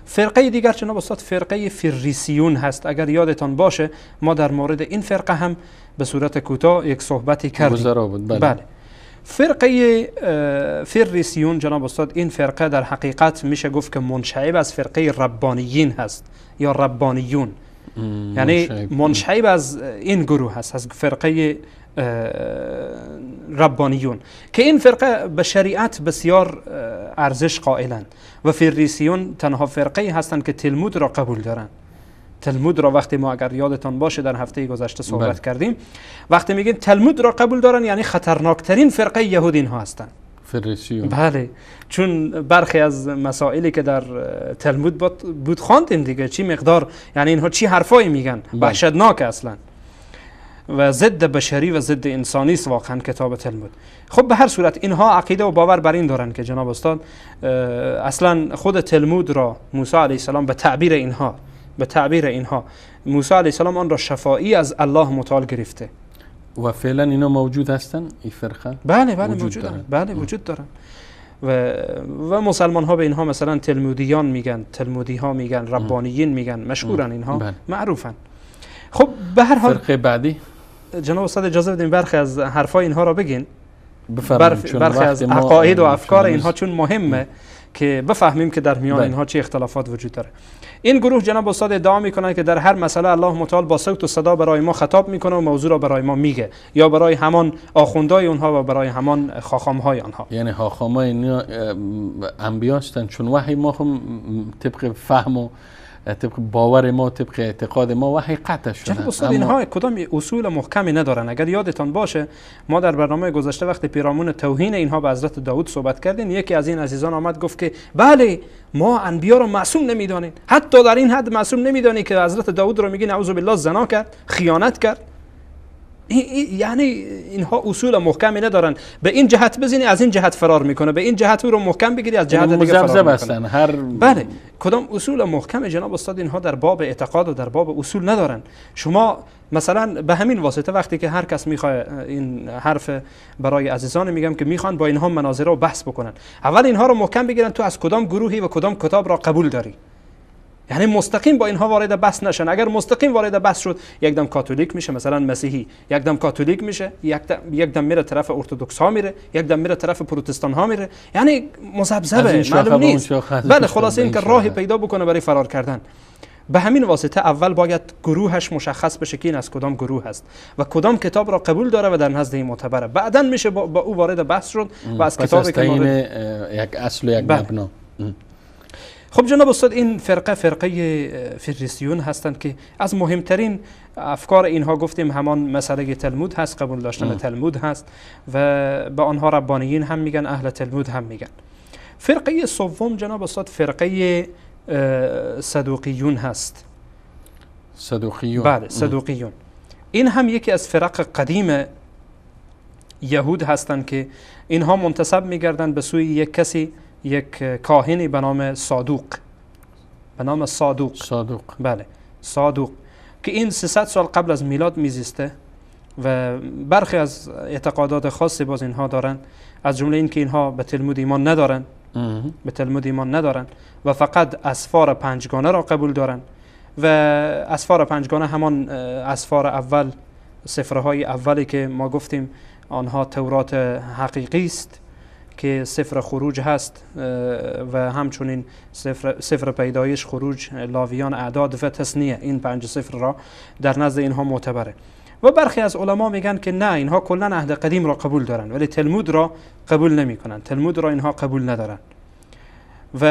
فرقه دیگر جناب استاد فرقه فریسیون هست. اگر یادتان باشه ما در مورد این فرقه هم به صورت کوتاه یک صحبتی کردیم. بله. فرقه فریسیون جناب استاد، این فرقه در حقیقت میشه گفت که منشعب از فرقه ربانیین هست یا ربانیون، یعنی منشعب از این گروه هست، از فرقه ربانیون، که این فرقه به شریعت بسیار ارزش قائلند و فریسیون تنها فرقه هستند که تلمود را قبول دارند. تلمود را وقتی ما اگر یادتان باشه در هفته گذشته صحبت کردیم، وقتی میگیم تلمود را قبول دارن یعنی خطرناکترین فرقه یهود اینها هستند، فریسیون. بله، چون برخی از مسائلی که در تلمود بود خواندیم دیگه، چی مقدار، یعنی اینها چی حرفایی میگن، وحشتناک اصلا و ضد بشری و ضد انسانی است واقعا کتاب تلمود. خب به هر صورت اینها عقیده و باور بر این دارن که جناب استاد اصلا خود تلمود را موسی علیه السلام به تعبیر اینها موسی علیه السلام آن را شفاعی از الله متعال گرفته و فعلا اینا موجود هستن این فرقه؟ بله موجودن. بله وجود دارن و مسلمان ها به اینها مثلا تلمودیان میگن، تلمودی ها میگن، ربانیین میگن، مشهورن اینها، معروفن. خب به هر حال فرقه بعدی جناب استاد اجازه بدین برخی از حرفای اینها را بگین، برخی از عقاید و افکار اینها، چون مهمه که بفهمیم که در میان اینها چه اختلافات وجود داره. این گروه جناب استاد ادعا میکنن که در هر مسئله الله متعال با صوت و صدا برای ما خطاب میکنه و موضوع را برای ما میگه، یا برای همان آخوندای اونها و برای همان خاخامهای آنها. یعنی خاخامای اینا انبیا هستند، چون وحی ما هم طبق فهم و طبق باور ما، طبق اعتقاد ما وحی قطع شده. جناب استاد اینها کدام اصول محکمی ندارن. اگر یادتان باشه ما در برنامه گذشته وقتی پیرامون توهین اینها به حضرت داوود صحبت کردیم، یکی از این عزیزان آمد گفت که بله ما انبیا رو معصوم نمیدانیم، حتی در این حد معصوم نمیدانی که حضرت داوود رو میگی نعوذ بالله زنا کرد، خیانت کرد. یعنی اینها اصول محکمی ندارن، به این جهت بزنی از این جهت فرار میکنه، به این جهت رو محکم بگیری از جهت دیگه فرار میکنه. بله، کدام اصول محکم جناب استاد اینها در باب اعتقاد و در باب اصول ندارن. شما مثلا به همین واسطه وقتی که هر کس میخواد، این حرف برای عزیزان میگم که میخوان با اینها مناظره و بحث بکنن، اول اینها رو محکم بگیرن تو از کدام گروهی و کدام کتاب را قبول داری، یعنی مستقیم با اینها وارد بحث نشن. اگر مستقیم وارد بحث شد یک دم کاتولیک میشه، مثلا مسیحی یک دم کاتولیک میشه، یک دم میره طرف ارتدوکس ها میره، یک دم میره طرف پروتستان ها میره، یعنی مذبذبه، معلوم نیست. بله، خلاصه این که راهی پیدا بکنه برای فرار کردن. به همین واسطه اول باید گروهش مشخص بشه که این از کدام گروه است و کدام کتاب را قبول داره و در نزد این معتبره، بعداً میشه با او وارد بحث شد و از کتابی که یک اصل و یک مبنا. خب جناب استاد این فرقه فریسیون هستند که از مهمترین افکار اینها گفتیم همان مسئله تلمود هست، قبول داشتن تلمود هست و به آنها ربانیین هم میگن، اهل تلمود هم میگن. فرقه سوم جناب استاد فرقه صدوقیون هست. صدوقیون؟ بله، صدوقیون. این هم یکی از فرق قدیم یهود هستند که اینها منتسب میگردند به سوی یک کسی، یک کاهنی به نام صادوق، صادوق. بله، صادوق، که این 300 سال قبل از میلاد میزیسته و برخی از اعتقادات خاصی باز اینها دارن، از جمله این که اینها به تلمود ایمان ندارن و فقط اسفار پنجگانه را قبول دارن و اسفار پنجگانه همان اسفار اول، سفرهای اولی که ما گفتیم آنها تورات حقیقی است که سفر خروج هست و همچنین سفر پیدایش، خروج، لاویان، اعداد و تثنیه، این 5 سفر را در نزد اینها معتبره. و برخی از علما میگن که نه، اینها کلا عهد قدیم را قبول دارن ولی تلمود را قبول نمیکنن، تلمود را اینها قبول ندارن. و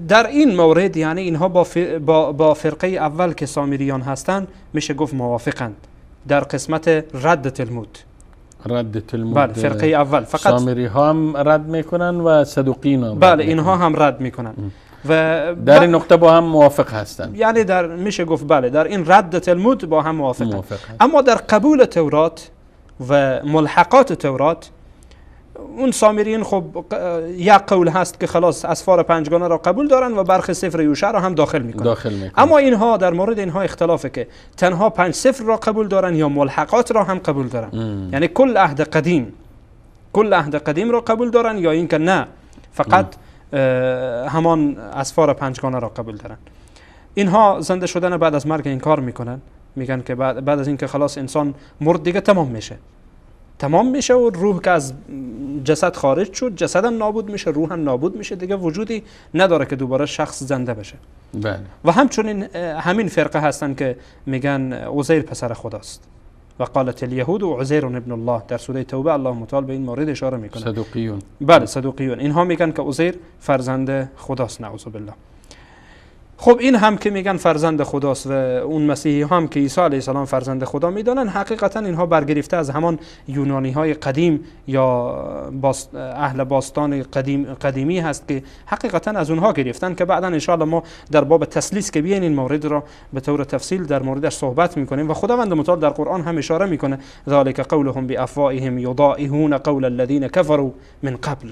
در این مورد یعنی اینها با فرقه اول که سامریان هستند میشه گفت موافقند در قسمت رد تلمود. بله، فرقه اول فقط سامری ها هم رد میکنن و صدوقین هم بله اینها هم رد میکنن و در این نقطه با هم موافق هستند، یعنی در میشه گفت بله در این رد تلمود با هم موافقن. اما در قبول تورات و ملحقات تورات اون سامریین خب یک قول هست که خلاص اسفار پنجگانه را قبول دارن و برخی سفر یوشع را هم داخل میکنن. اما اینها در مورد اینها اختلافه که تنها 5 سفر را قبول دارن یا ملحقات را هم قبول دارن. یعنی کل عهد قدیم را قبول دارن یا اینکه نه فقط همان اسفار پنجگانه را قبول دارن. اینها زنده شدن بعد از مرگ انکار میکنن، میگن که بعد از اینکه خلاص انسان مرد دیگه تمام میشه و روح که از جسد خارج شد، جسد هم نابود میشه، روح هم نابود میشه، دیگه وجودی نداره که دوباره شخص زنده بشه. بله. و همچنین همین فرقه هستن که میگن عزیر پسر خداست و قالت الیهود و عزیر ابن الله. در سوره توبه الله متعال به این مورد اشاره میکنه. صدوقیون. بله صدوقیون. اینها میگن که عزیر فرزند خداست، نعوذ بالله. خب این هم که میگن فرزند خداست و اون مسیحی هم که عیسی علیه السلام فرزند خدا میدانن، حقیقتا اینها برگرفته از همان یونانی های قدیم یا اهل باستان قدیمی هست که حقیقتا از اونها گرفتن، که بعدا ان شاء الله ما در باب تسلیس که بیاین این مورد را به طور تفصیل در موردش صحبت میکنیم. و خداوند متعال در قرآن هم اشاره میکنه ذالک قولهم بافواههم یضاهئون قول الذین کفروا من قبل.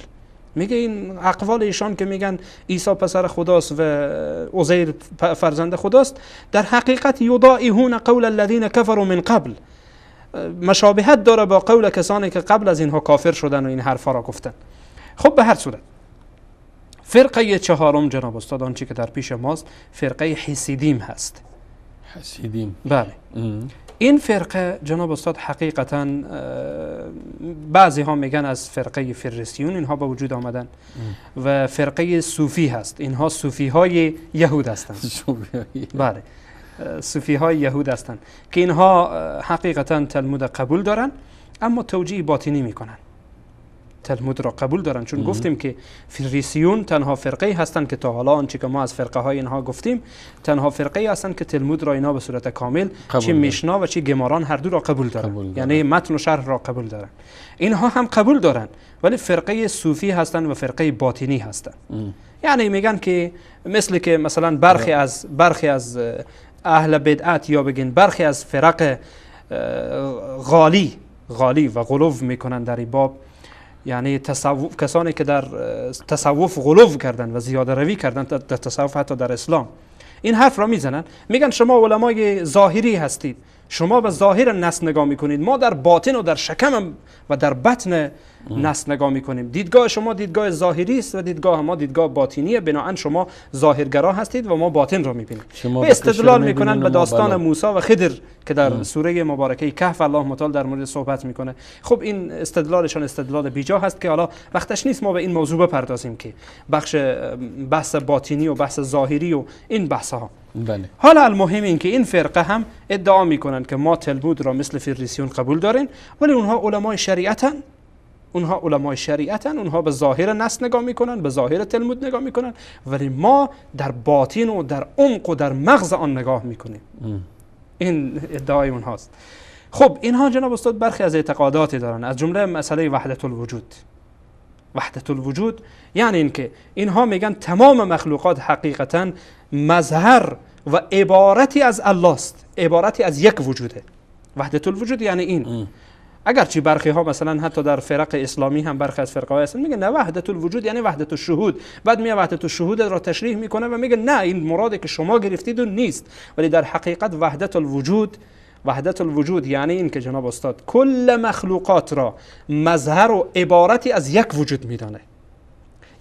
میگه این اقوال ایشان که میگن عیسی پسر خداست و عزیر فرزند خداست، در حقیقت یضاهئون قول الذین کفروا من قبل، مشابهت داره با قول کسانی که قبل از اینها کافر شدن و این حرفا را گفتن. خب به هر صورت فرقه چهارم جناب استاد، آنچه که در پیش ماست، فرقه حسیدیم هست. حسیدیم. بله. این فرقه جناب استاد حقیقتا بعضی ها میگن از فرقه فریسیون اینها به وجود آمدن و فرقه صوفی هست. اینها صوفی های یهود هستند. بله صوفی های یهود هستند که اینها حقیقتا تلمود قبول دارن اما توجیه باطنی میکنن. تلمود را قبول دارن، چون گفتیم که فریسیون تنها فرقه هستند که تا حالا آنچه که ما از فرقه های اینها گفتیم تنها فرقه هستند که تلمود را اینا به صورت کامل چه میشنا و چه گماران هر دو را قبول دارن. یعنی متن و شرح را قبول دارن. اینها هم قبول دارن ولی فرقه صوفی هستند و فرقه باطنی هستند. یعنی میگن که مثل که مثلا برخی از اهل بدعت یا بگین برخی از فرق غالی و غلو میکنن در این باب، یعنی کسانی که در تصوف غلو کردن و زیاده روی کردن در تصوف حتی در اسلام، این حرف را میزنن، میگن شما علمای ظاهری هستید، شما به ظاهر نص نگاه میکنید، ما در باطن و در شکم و در بطن نص نگاه میکنیم. دیدگاه شما دیدگاه ظاهری است و دیدگاه ما دیدگاه باطنیه، بنابراین شما ظاهرگرا هستید و ما باطن را میبینیم. و استدلال میکنن به داستان موسی و خضر که در سوره مبارکه کهف الله متعال در مورد صحبت میکنه. خب این استدلالشان استدلال بیجا هست که حالا وقتش نیست ما به این موضوع بپردازیم که بحث باطنی و بحث ظاهری و این بحث ها. بله. حالا المهم این که این فرقه هم ادعا میکنن که ما تلمود را مثل فریسیون قبول داریم، ولی اونها علمای شریعتن، اونها به ظاهر نص نگاه میکنن، به ظاهر تلمود نگاه میکنن، ولی ما در باطن و در عمق و در مغز آن نگاه میکنیم. این ادعای اونهاست. خب اینها جناب استاد برخی از اعتقاداتی دارن، از جمله مسئله وحدت الوجود. یعنی اینکه اینها میگن تمام مخلوقات حقیقتا مظهر و عبارتی از الله است، عبارتی از یک وجوده. وحدت الوجود یعنی این. اگرچه برخی ها مثلا حتی در فرق اسلامی هم برخی از فرقه ها هستن میگن نه وحدت الوجود یعنی وحدت الشهود، بعد میاد وحدت الشهود را تشریح میکنه و میگه نه این مراده که شما گرفتید و نیست، ولی در حقیقت وحدت الوجود یعنی این که جناب استاد کل مخلوقات را مظهر و عبارتی از یک وجود میدانه.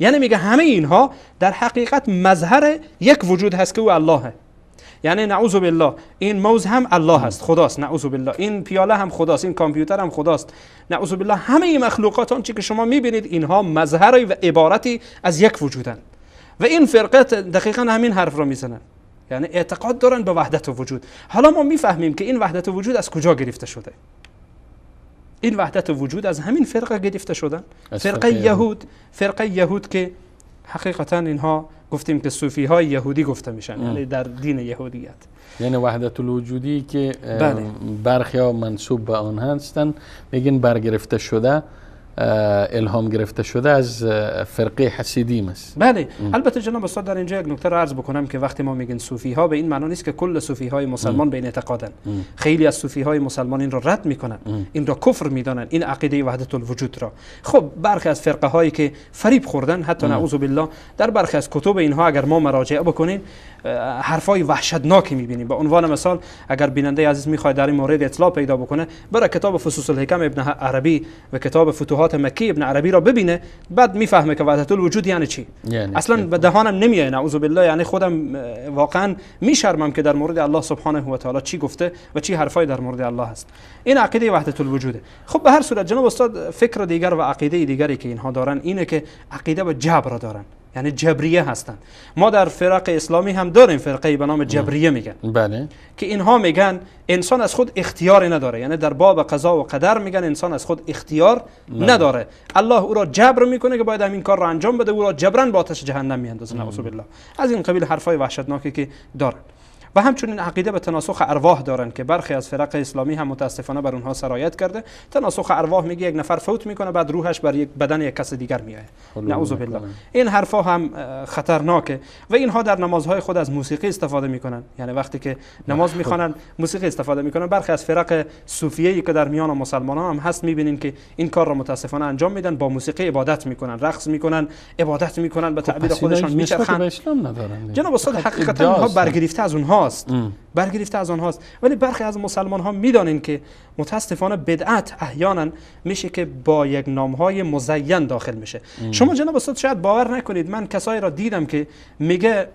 یعنی میگه همه اینها در حقیقت مظهر یک وجود هست که او اللهه. یعنی نعوذ بالله این موز هم الله هست، خداست، نعوذ بالله این پیاله هم خداست، این کامپیوتر هم خداست، نعوذ بالله همه این مخلوقات آنچه که شما میبینید اینها مظهری و عبارتی از یک وجودن. و این فرقه دقیقاً همین حرف را میزنن، یعنی اعتقاد دارن به وحدت وجود. حالا ما میفهمیم که این وحدت وجود از کجا گرفته شده. این وحدت وجود از همین فرقه گرفته شدن، فرقه یهود که حقیقتا اینها گفتیم که صوفی های یهودی گفته میشن، یعنی در دین یهودیت. یعنی وحدت الوجودی که برخی ها منسوب به آن هستند میگن برگرفته شده، الهام گرفته شده از فرقه حسیدیم است. بله. البته جناب استاد در اینجا یک نکته را عرض بکنم که وقتی ما میگن صوفی ها به این معنی نیست که کل صوفی های مسلمان به این اعتقادن. خیلی از صوفی های مسلمان این را رد میکنن، این را کفر میدانن، این عقیده وحدت الوجود را. خب برخی از فرقه هایی که فریب خوردن، حتی نعوذ بالله در برخی از کتب اینها اگر ما مراجعه بکنیم حرفای وحشتناکی میبینیم. به عنوان مثال اگر بیننده عزیز میخواد در این مورد اطلاع پیدا بکنه، برای کتاب فصوص الحکم ابن عربی و کتاب فتوحات آیات مکی ابن عربی را ببینه، بعد میفهمه که وحدت الوجود یعنی چی. یعنی اصلا به دهانم نمیاد نعوذ بالله. یعنی خودم واقعا میشرمم که در مورد الله سبحانه و تعالی چی گفته و چی حرفای در مورد الله هست. این عقیده وحدت الوجوده. خب به هر صورت جناب استاد فکر دیگر و عقیده دیگری که اینها دارن اینه که عقیده به جبر دارن، یعنی جبریه هستن. ما در فرق اسلامی هم داریم فرقه به نام جبریه میگن. بله. که اینها میگن انسان از خود اختیاری نداره، یعنی در باب قضا و قدر میگن انسان از خود اختیار نداره. الله او را جبر میکنه که باید همین کار را انجام بده، او را جبران با آتش جهنم میاندازه نعوذ بالله. از این قبیل حرفای وحشتناکی که دارن. و همچنین عقیده به تناسخ ارواح دارن که برخی از فرق اسلامی هم متاسفانه بر اونها سرایت کرده. تناسخ ارواح میگه یک نفر فوت میکنه بعد روحش بر یک بدن یک کس دیگر میاد. نعوذ بالله. این حرفا هم خطرناکه و اینها در نمازهای خود از موسیقی استفاده میکنن. یعنی وقتی که نماز میخوانن موسیقی استفاده میکنن. برخی از فرق صوفیه‌ای که در میان مسلمانان هم هست میبینین که این کار را متاسفانه انجام میدن، با موسیقی عبادت میکنن، رقص میکنن، عبادت میکنن، به تعبیر خودشان میچرخن. جناب استاد حقیقتا اینها برگرفته از اونها برگرفته از آنهاست. ولی برخی از مسلمان ها میدانند که متاسفانه بدعت احیانا میشه که با یک نامهای مزین داخل میشه. شما جناب استاد شاید باور نکنید، من کسایی را دیدم که میگه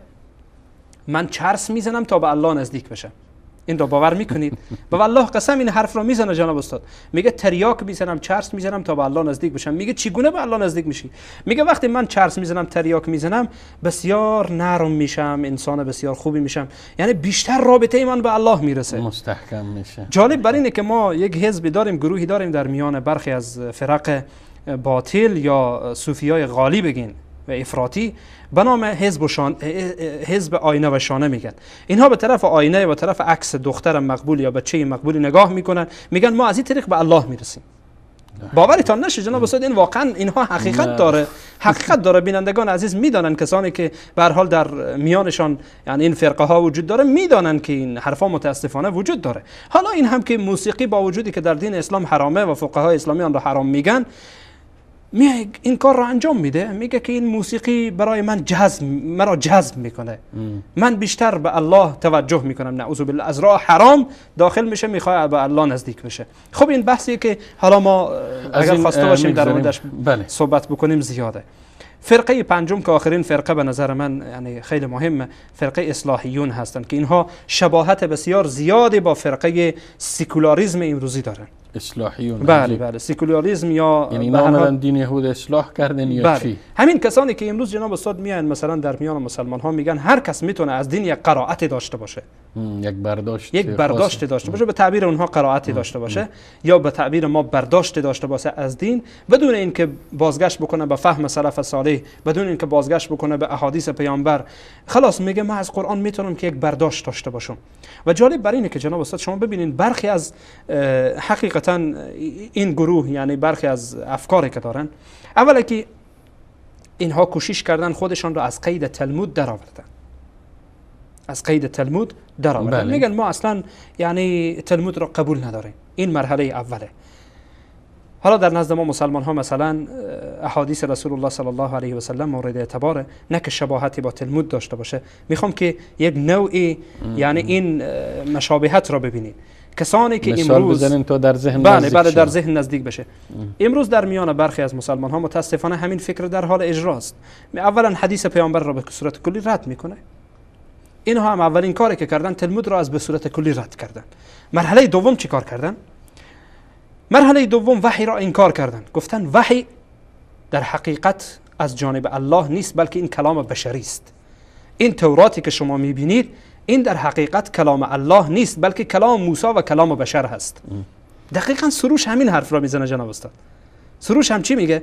من چرس میزنم تا به الله نزدیک بشم. این رو باور میکنید؟ و والله قسم این حرف رو میزنه جناب استاد. میگه تریاک میزنم، چرس میزنم تا به الله نزدیک بشم. میگه چگونه به الله نزدیک میشی؟ میگه وقتی من چرس میزنم، تریاک میزنم، بسیار نرم میشم، انسان بسیار خوبی میشم، یعنی بیشتر رابطه من به الله میرسه، مستحکم میشه. جالب بر اینه که ما یک حزبی داریم، گروهی داریم در میان برخی از فرق باطل یا صوفیای غالی بگین و افراطی به نام حزب آینه و شانه میگن. اینها به طرف آینه و طرف عکس دختر مقبول یا بچه مقبولی نگاه میکنن، میگن ما از این طریق به الله میرسیم. باورتان نشه جناب استاد، این واقعا اینها حقیقت داره. بینندگان عزیز میدانن، کسانی که به هر حال در میانشان یعنی این فرقه ها وجود داره میدانن که این حرفا متاسفانه وجود داره. حالا این هم که موسیقی با وجودی که در دین اسلام حرامه و فقهای اسلامی آن را حرام میگن، این کار را انجام میده، میگه که این موسیقی برای من مرا جذب میکنه، من بیشتر به الله توجه میکنم، نعوذ بالله از راه حرام داخل میشه، میخواد به الله نزدیک بشه. خب این بحثی که حالا ما اگر خواسته باشیم در موردش صحبت بکنیم زیاده. فرقه پنجم که آخرین فرقه به نظر من یعنی خیلی مهمه، فرقه اصلاحیون هستند که اینها شباهت بسیار زیادی با فرقه سکولاریسم امروزی دارن. اصلاحیون؟ بله سکولاریسم یا یعنی نامدن دین یهود اصلاح کردن یا چی؟ همین کسانی که امروز جناب استاد میان مثلا در میان مسلمان ها میگن هر کس میتونه از دین یک قرائت داشته باشه، یک برداشت داشته باشه، به تعبیر اونها قرائت داشته باشه یا به تعبیر ما برداشت داشته باشه از دین، بدون اینکه بازگشت بکنه به فهم سلف صالح، بدون اینکه بازگشت بکنه به احادیث پیامبر. خلاص میگه من از قرآن میتونم که یک برداشت داشته باشم. و جالب بر اینه که جناب استاد شما ببینین برخی از حقیقتا این گروه یعنی برخی از افکاری که دارن، اولا که اینها کوشش کردن خودشان را از قید تلمود درآوردن، بله. میگن ما اصلا یعنی تلمود را قبول نداریم. این مرحله اوله. حالا در نزد ما مسلمان ها مثلا احادیث رسول الله صلی الله علیه و سلم مورد اعتباره، نه که شباهتی با تلمود داشته باشه. میخوام که یک نوعی یعنی این مشابهت را ببینید. کسانی که امروز بزنین تو در ذهن در ذهن نزدیک بشه. امروز در میان برخی از مسلمان ها متاسفانه همین فکر در حال اجراست. اولا حدیث پیامبر را به صورت کلی رد میکنه. اینها هم اولین کاری که کردن تلمود را از به صورت کلی رد کردن. مرحله دوم چی کار کردن؟ مرحله دوم وحی را انکار کردن. گفتن وحی در حقیقت از جانب الله نیست، بلکه این کلام بشری است. این توراتی که شما میبینید این در حقیقت کلام الله نیست، بلکه کلام موسی و کلام بشر هست. دقیقاً سروش همین حرف را میزنه جناب استاد. سروش هم چی میگه؟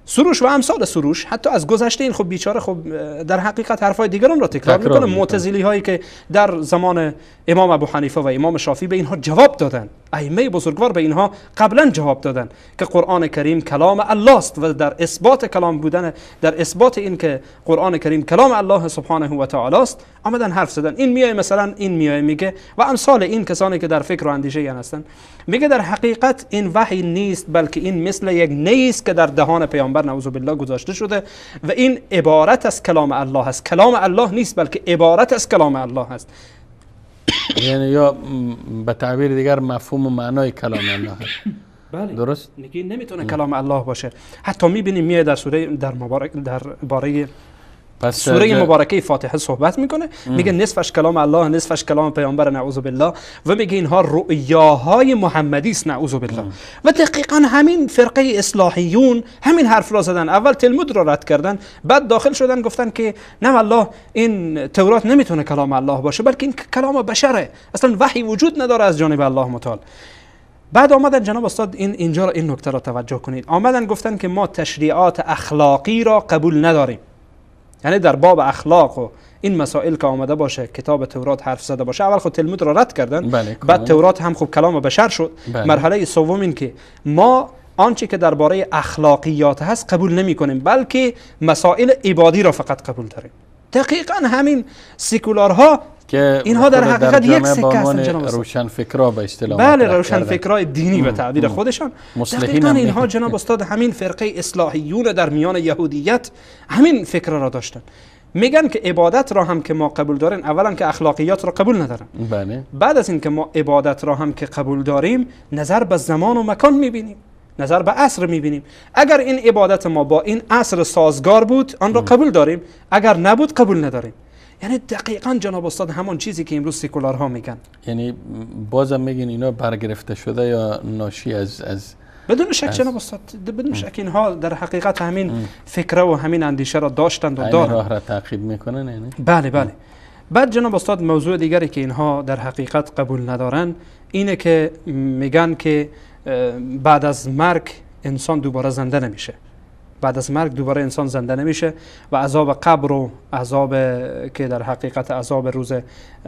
سروش و امثال سروش حتی از گذشته این خب بیچاره خب در حقیقت حرفای دیگران را تکرار میکنه. معتزلی هایی که در زمان امام ابو حنیفه و امام شافعی به اینها جواب دادن، ائمه بزرگوار به اینها قبلا جواب دادن که قرآن کریم کلام الله است و در اثبات کلام بودن، در اثبات این که قرآن کریم کلام الله سبحانه و تعالی است آمدن حرف زدن. این میای مثلا این میای میگه و امثال این کسانی که در فکر و اندیشه هستند، میگه در حقیقت این وحی نیست، بلکه این مثل یک نیست که در دهان پیامبر نعوذ بالله گذاشته شده و این عبارت از کلام الله است. کلام الله نیست، بلکه عبارت از کلام الله است. یعنی یا به تعبیر دیگر مفهوم و معنای کلام الله هست. بله. درست؟ میگه نمیتونه کلام الله باشه. حتی میبینیم میاد در سوره در باره سوره مبارکه فاتحه صحبت میکنه، میگه نصفش کلام الله، نصفش کلام پیامبر نعوذ بالله، و میگه اینها رؤیاهای محمدی است نعوذ بالله. و دقیقاً همین فرقه اصلاحیون همین حرف را زدن، اول تلمود را رد کردن، بعد داخل شدن گفتن که نه والله این تورات نمیتونه کلام الله باشه، بلکه این کلام بشره، اصلا وحی وجود نداره از جانب الله متعال. بعد آمدن جناب استاد اینجا این نکته را توجه کنید، آمدن گفتن که ما تشریعات اخلاقی را قبول نداریم. یعنی در باب اخلاق و این مسائل که آمده باشه کتاب تورات حرف زده باشه، اول خود تلمود را رد کردن، بعد تورات هم خوب کلام بشر شد. مرحله سوم این که ما آنچه که درباره اخلاقیات هست قبول نمی کنیم، بلکه مسائل عبادی را فقط قبول داریم. دقیقاً همین سیکولارها که اینها در حقیقت یک سکه هستن جناب استاد، روشن فکرا به اصطلاح، بله روشن فکرای دینی به تعبیر خودشان. دقیقاً اینها جناب استاد همین فرقه اصلاحیون در میان یهودیت همین فکر را داشتن. میگن که عبادت را هم که ما قبول داریم، اولا که اخلاقیات را قبول ندارن، بله. بعد از این که ما عبادت را هم که قبول داریم، نظر به زمان و مکان میبینیم، نظر به عصر میبینیم. اگر این عبادت ما با این عصر سازگار بود آن را قبول داریم، اگر نبود قبول نداریم. یعنی دقیقاً جناب استاد همون چیزی که امروز سکولارها میگن. یعنی بازم میگن اینا برگرفته شده یا ناشی از بدون شک جناب استاد، بدون شک اینها در حقیقت همین فکر و همین اندیشه را داشتند و دارند، راه را تعقیب میکنن. یعنی بله بله. بعد جناب استاد موضوع دیگری که اینها در حقیقت قبول ندارن اینه که میگن که بعد از مرگ انسان دوباره زنده نمیشه. بعد از مرگ دوباره انسان زنده نمیشه و عذاب قبر و عذاب که در حقیقت عذاب روز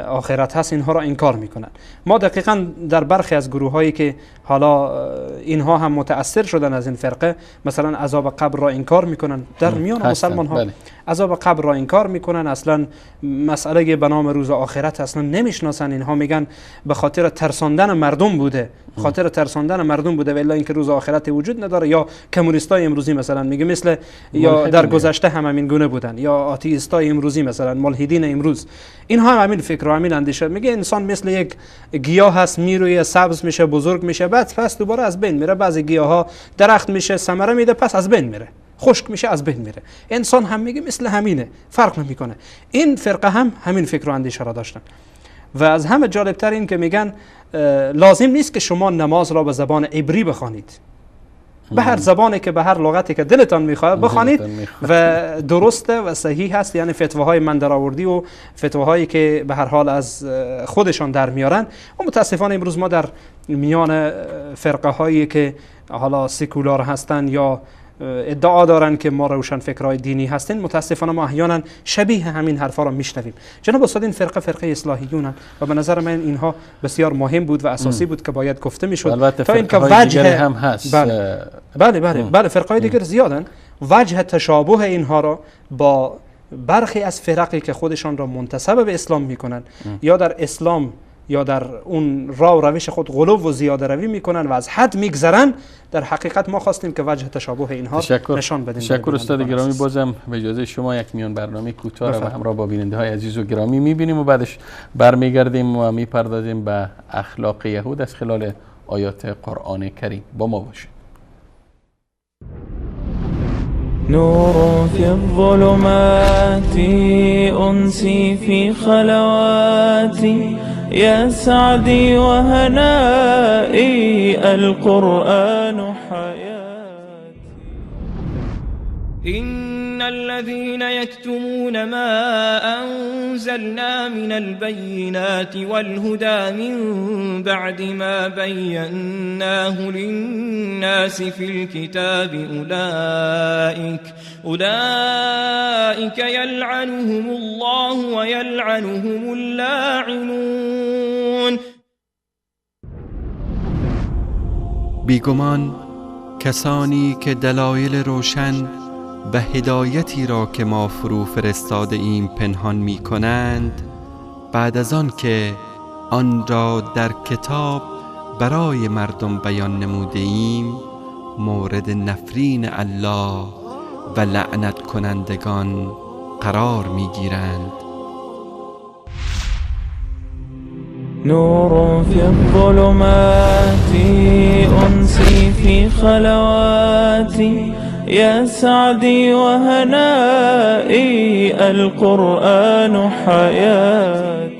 آخرت هست اینها را انکار میکنن. ما دقیقاً در برخی از گروه هایی که حالا اینها هم متأثر شدن از این فرقه، مثلا عذاب قبر را انکار میکنن در میان مسلمان ها. بله. عذاب قبر را انکار میکنن، اصلا مسئله به نام روز آخرت اصلا نمیشناسن. اینها میگن به خاطر ترساندن مردم بوده، خاطر ترساندن مردم بوده و الا اینکه روز آخرت وجود نداره. یا کمونیستای امروزی مثلا میگه مثل یا در گذشته هم همین گونه بودن، یا آتئیستای امروزی مثلا ملحدین امروز، اینها هم همین فکر و همین اندیشه. میگه انسان مثل یک گیاه هست، میرویه، سبز میشه، بزرگ میشه، بعد پس دوباره از بین میره. بعضی گیاها درخت میشه، ثمره میده، پس از بین میره، خشک میشه، از بین میره. انسان هم میگه مثل همینه، فرق نمیکنه. این فرقه هم همین فکر و اندیشه را داشتن. و از همه جالبتر این که میگن لازم نیست که شما نماز را به زبان عبری بخوانید، به هر زبانی که به هر لغتی که دلتان میخواد بخوانید و درسته و صحیح هست. یعنی فتواهای من درآوردی و فتواهایی که به هر حال از خودشان در میارن. و متاسفانه امروز ما در میان فرقه هایی که حالا سکولار هستن یا ادعا دارن که ما روشن فکرای دینی هستیم، متاسفانه ما احیانا شبیه همین حرفا را میشنویم. جناب استاد این فرقه اصلاحیون و به نظر من اینها بسیار مهم بود و اساسی بود که باید گفته میشد تا اینکه وجه هم هست. بله فرقای دیگر زیادن. وجه تشابه اینها را با برخی از فرقی که خودشان را منتسب به اسلام میکنن یا در اسلام یا در اون راه و روش خود غلو و زیاده روی میکنن و از حد میگذرن، در حقیقت ما خواستیم که وجه تشابه اینها نشان بدیم. تشکر استاد گرامی. بازم به اجازه شما یک میان برنامه کوتاه و همراه با بیننده های عزیز و گرامی میبینیم و بعدش برمیگردیم و میپردازیم به اخلاق یهود از خلال آیات قرآن کریم. با ما باشید. نور في الظلمات أنسي في خلواتي يا سعدي وهنائي القرآن حياتي. إن الذين يكتمون ما أنزلنا من البينات والهدى من بعد ما بيناه للناس في الكتاب أولئك يلعنهم الله ويلعنهم اللاعنون. بیگمان کسانی که دلایل روشن و هدایتی را که ما فرو فرستاده ایم پنهان می کنند، بعد از آن که آن را در کتاب برای مردم بیان نموده ایم مورد نفرین الله و لعنت کنندگان قرار می گیرند. نور في الظلمات أنسي في خلواتي يا سعدي وهنائي القرآن حياتي.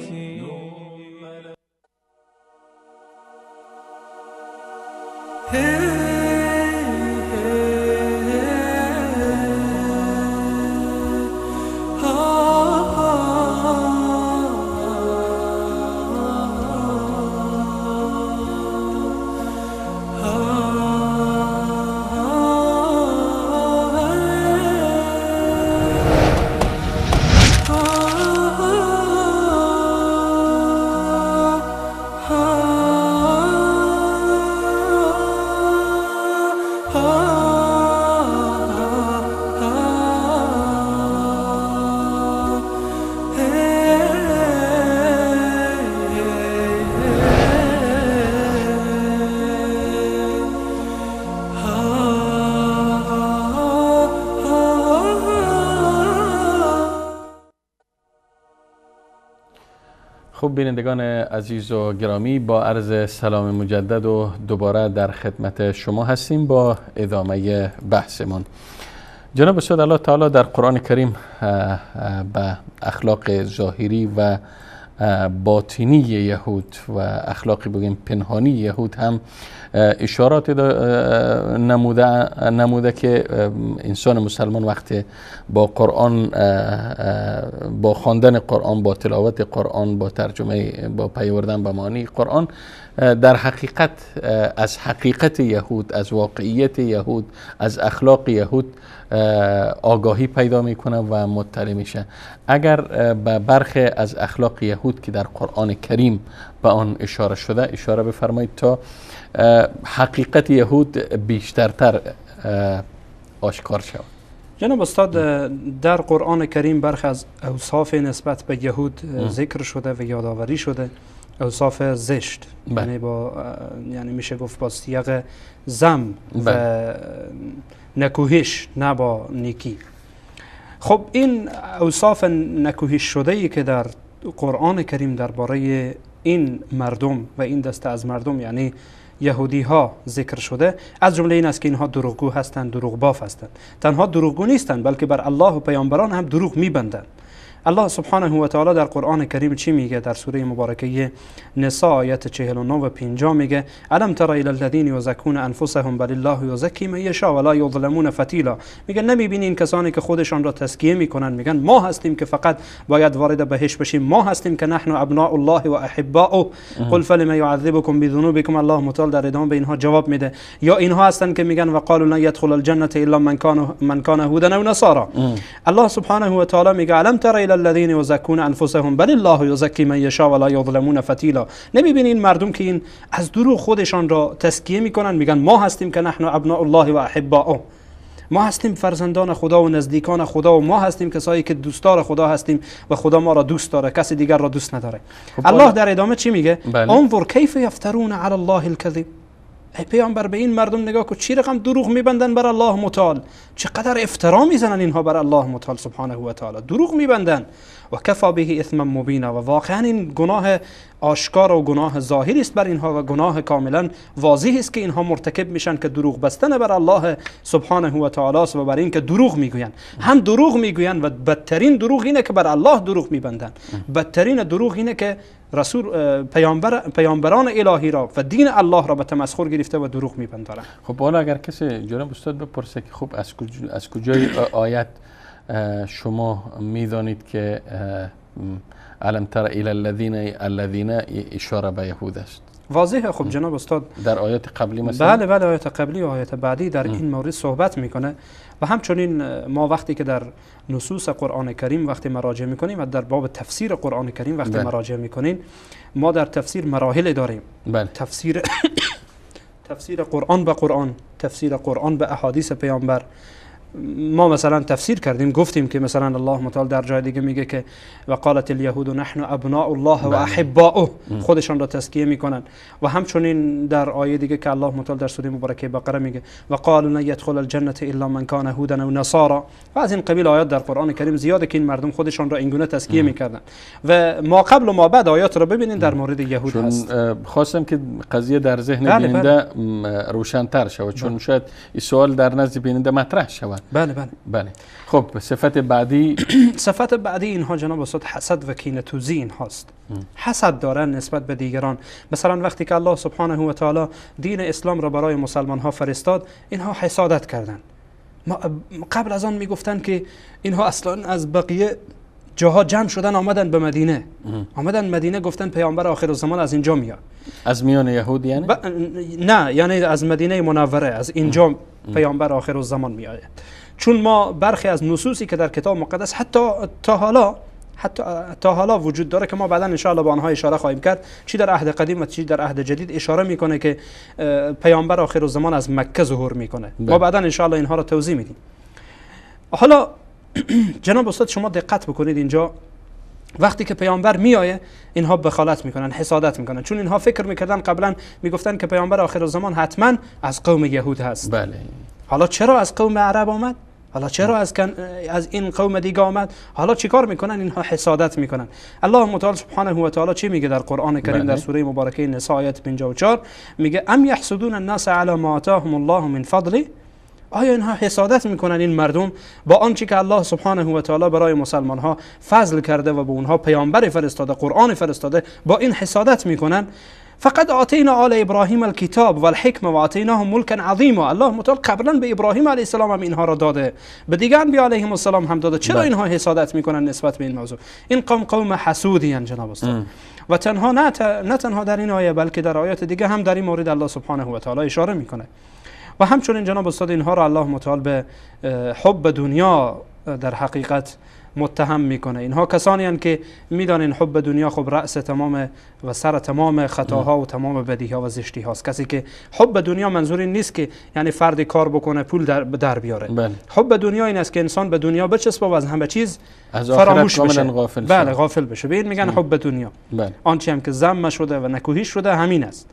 خب بینندگان عزیز و گرامی، با عرض سلام مجدد و دوباره در خدمت شما هستیم با ادامه بحثمون. جناب استاد الله تعالی در قرآن کریم به اخلاق ظاهری و باطنی یهود و اخلاقی بگیم پنهانی یهود هم اشارات نموده که انسان مسلمان وقتی با قرآن، با خواندن قرآن، با تلاوت قرآن، با ترجمه، با پیوردن به معانی قرآن، در حقیقت از حقیقت یهود، از واقعیت یهود، از اخلاق یهود آگاهی پیدا میکنه و مطلع میشه. اگر به برخی از اخلاق یهود که در قرآن کریم به آن اشاره شده اشاره بفرمایید تا حقیقت یهود بیشترتر آشکار شود. جناب استاد، در قرآن کریم برخی از اوصاف نسبت به یهود ذکر شده و یادآوری شده، اوصاف زشت، یعنی میشه گفت با سیاق ذم و نکوهش، نه با نیکی. خب این اوصاف نکوهش شده ای که در قرآن کریم درباره این مردم و این دسته از مردم یعنی یهودی ها ذکر شده، از جمله این است که اینها دروغگو هستند، دروغ باف هستند. تنها دروغگو نیستند بلکه بر الله و پیامبران هم دروغ میبندند. الله سبحانه و تعالی در قرآن کریم چی میگه؟ در سوره مبارکه نساء آیت 49 و 50 میگه الم تر الی الذین یزکون انفسهم بل الله یزکی من یشاء ولا یظلمون فتیلا. میگه نمیبینین کسانی که خودشان را تزکیه میکنن میگن ما هستیم که فقط باید وارد بهشت بشیم، ما هستیم که نحن ابناء الله و احباؤه قل فلم یعذبکم بذنوبکم. الله متعال در ادامه به اینها جواب میده. یا اینها هستند که میگن وقالوا لن يدخل الجنه الا من كان هودا او نصارا. الله سبحانه و تعالی میگه الم تر الی الذين يزكون انفسهم بل الله يزكي من يشاء ولا يظلمون فتيلا. نمیبینین مردم که این از دروغ خودشان را تزکیه میکنن میگن ما هستیم که نحن ابناء الله و احباؤه، ما هستیم فرزندان خدا و نزدیکان خدا و ما هستیم کسایی که دوستدار خدا هستیم و خدا ما را دوست داره، کسی دیگر را دوست نداره. الله در ادامه چی میگه؟ انظر کیف یفترون علی الله الكذب. ای پیامبر به این مردم نگاه کن چی رقم دروغ میبندن بر الله متعال، چقدر افترا میزنن اینها بر الله متعال سبحانه و تعالی، دروغ میبندن. و کفا به اثما مبینا، و واقعا این گناه آشکار و گناه ظاهری است بر اینها و گناه کاملا واضح است که اینها مرتکب میشن که دروغ بستن بر الله سبحانه و تعالی است و بر این که دروغ میگوین. هم دروغ میگوین و بدترین دروغ اینه که بر الله دروغ میبندن، بدترین دروغ اینه که پیامبران الهی را و دین الله را به تمسخر گرفته و دروغ میبندن. خب حالا اگر کسی جناب استاد بپرسه که خب از کجای آیت شما میدانید که الم تر الی الذین اشاره به یهود است؟ واضحه. خب جناب استاد در آیات قبلی مثلا بله آیات قبلی و آیات بعدی در این مورد صحبت میکنه و همچنین ما وقتی که در نصوص قرآن کریم وقتی مراجعه میکنیم و در باب تفسیر قرآن کریم وقتی مراجعه میکنیم، ما در تفسیر مراحل داریم. تفسیر قرآن به قرآن، تفسیر قرآن به احادیث پیامبر، ما مثلا تفسیر کردیم، گفتیم که مثلا الله متعال در جای دیگه میگه که و قالت الیهود نحن ابناء الله و احباؤه، خودشان را تزکیه میکنن. و همچنین در آیه دیگه که الله متعال در سوره مبارکه بقره میگه و قالوا لن يدخل الجنه الا من كان هودا او نصارا. و از این قبیل آیات در قرآن کریم زیاده که این مردم خودشان را اینگونه تزکیه میکردن و ما قبل و ما بعد آیات را ببینید در مورد یهود هست. خواستم که قضیه در ذهن بیننده روشن‌تر شود، چون شاید این سوال در نزد بیننده مطرح شود. بله. خب صفت بعدی صفت بعدی اینها جناب استاد حسد و کینه‌توزی اینهاست. حسد دارن نسبت به دیگران. مثلا وقتی که الله سبحانه و تعالی دین اسلام را برای مسلمان ها فرستاد، اینها حسادت کردند. قبل از آن میگفتن که اینها اصلا از بقیه جاها جمع شدن آمدن به مدینه، آمدن مدینه گفتن پیامبر آخر الزمان از اینجا میاد. از میان یهود یعنی؟ نه، یعنی از مدینه منوره، از اینجا پیامبر آخر الزمان میآید. چون ما برخی از نصوصی که در کتاب مقدس حتی تا حالا وجود داره که ما بعدا ان شاء الله به آنها اشاره خواهیم کرد، چی در عهد قدیم و چی در عهد جدید، اشاره میکنه که پیامبر آخر الزمان از مکه ظهور میکنه. ما بعدا ان شاء الله اینها را توضیح میدیم. حالا جناب استاد شما دقت بکنید، اینجا وقتی که پیامبر میآیه اینها بخالت میکنن، حسادت میکنن، چون اینها فکر میکردن قبلا میگفتن که پیامبر آخر الزمان حتما از قوم یهود هست. بله. حالا چرا از قوم عرب آمد؟ حالا چرا از این قوم دیگه آمد؟ حالا چیکار میکنن؟ اینها حسادت میکنن. الله متعال سبحانه و تعالی چی میگه در قرآن کریم در سوره مبارکه نساء آیه 54 میگه ام یحسدون الناس علی ما آتاهم الله من فضله؟ آیا اینها حسادت میکنن این مردم با آنچه که الله سبحانه و تعالی برای مسلمان ها فضل کرده و به اونها پیامبر فرستاده، قرآن فرستاده، با این حسادت میکنن؟ فقط آتینا آل ابراهیم الکتاب و الحکمه و آتیناهم ملکا عظیما. الله متعال قبلا به ابراهیم علیه السلام هم اینها را داده، به دیگر انبیا علیهم السلام هم داده. چرا اینها حسادت میکنن نسبت به این موضوع؟ این قوم حسودی ان جناب استاد. و تنها نه تنها در این آیه بلکه در آیات دیگه هم در این مورد الله سبحانه و تعالی اشاره میکنه. و همچنین جناب استاد اینها را الله متعال به حب دنیا در حقیقت متهم میکنه. اینها کسانی هستند که میدانن حب دنیا خب رأس تمام و سر تمام خطاها و تمام بدیها و زشتی هاست. کسی که حب دنیا منظور این نیست که یعنی فرد کار بکنه پول در بیاره. بله. حب دنیا این است که انسان به دنیا بچسبه و از همه چیز از فراموش بشه. بله، غافل بشه. به این میگن حب دنیا. بله. آنچه هم که ذم شده و نکوهی شده همین است.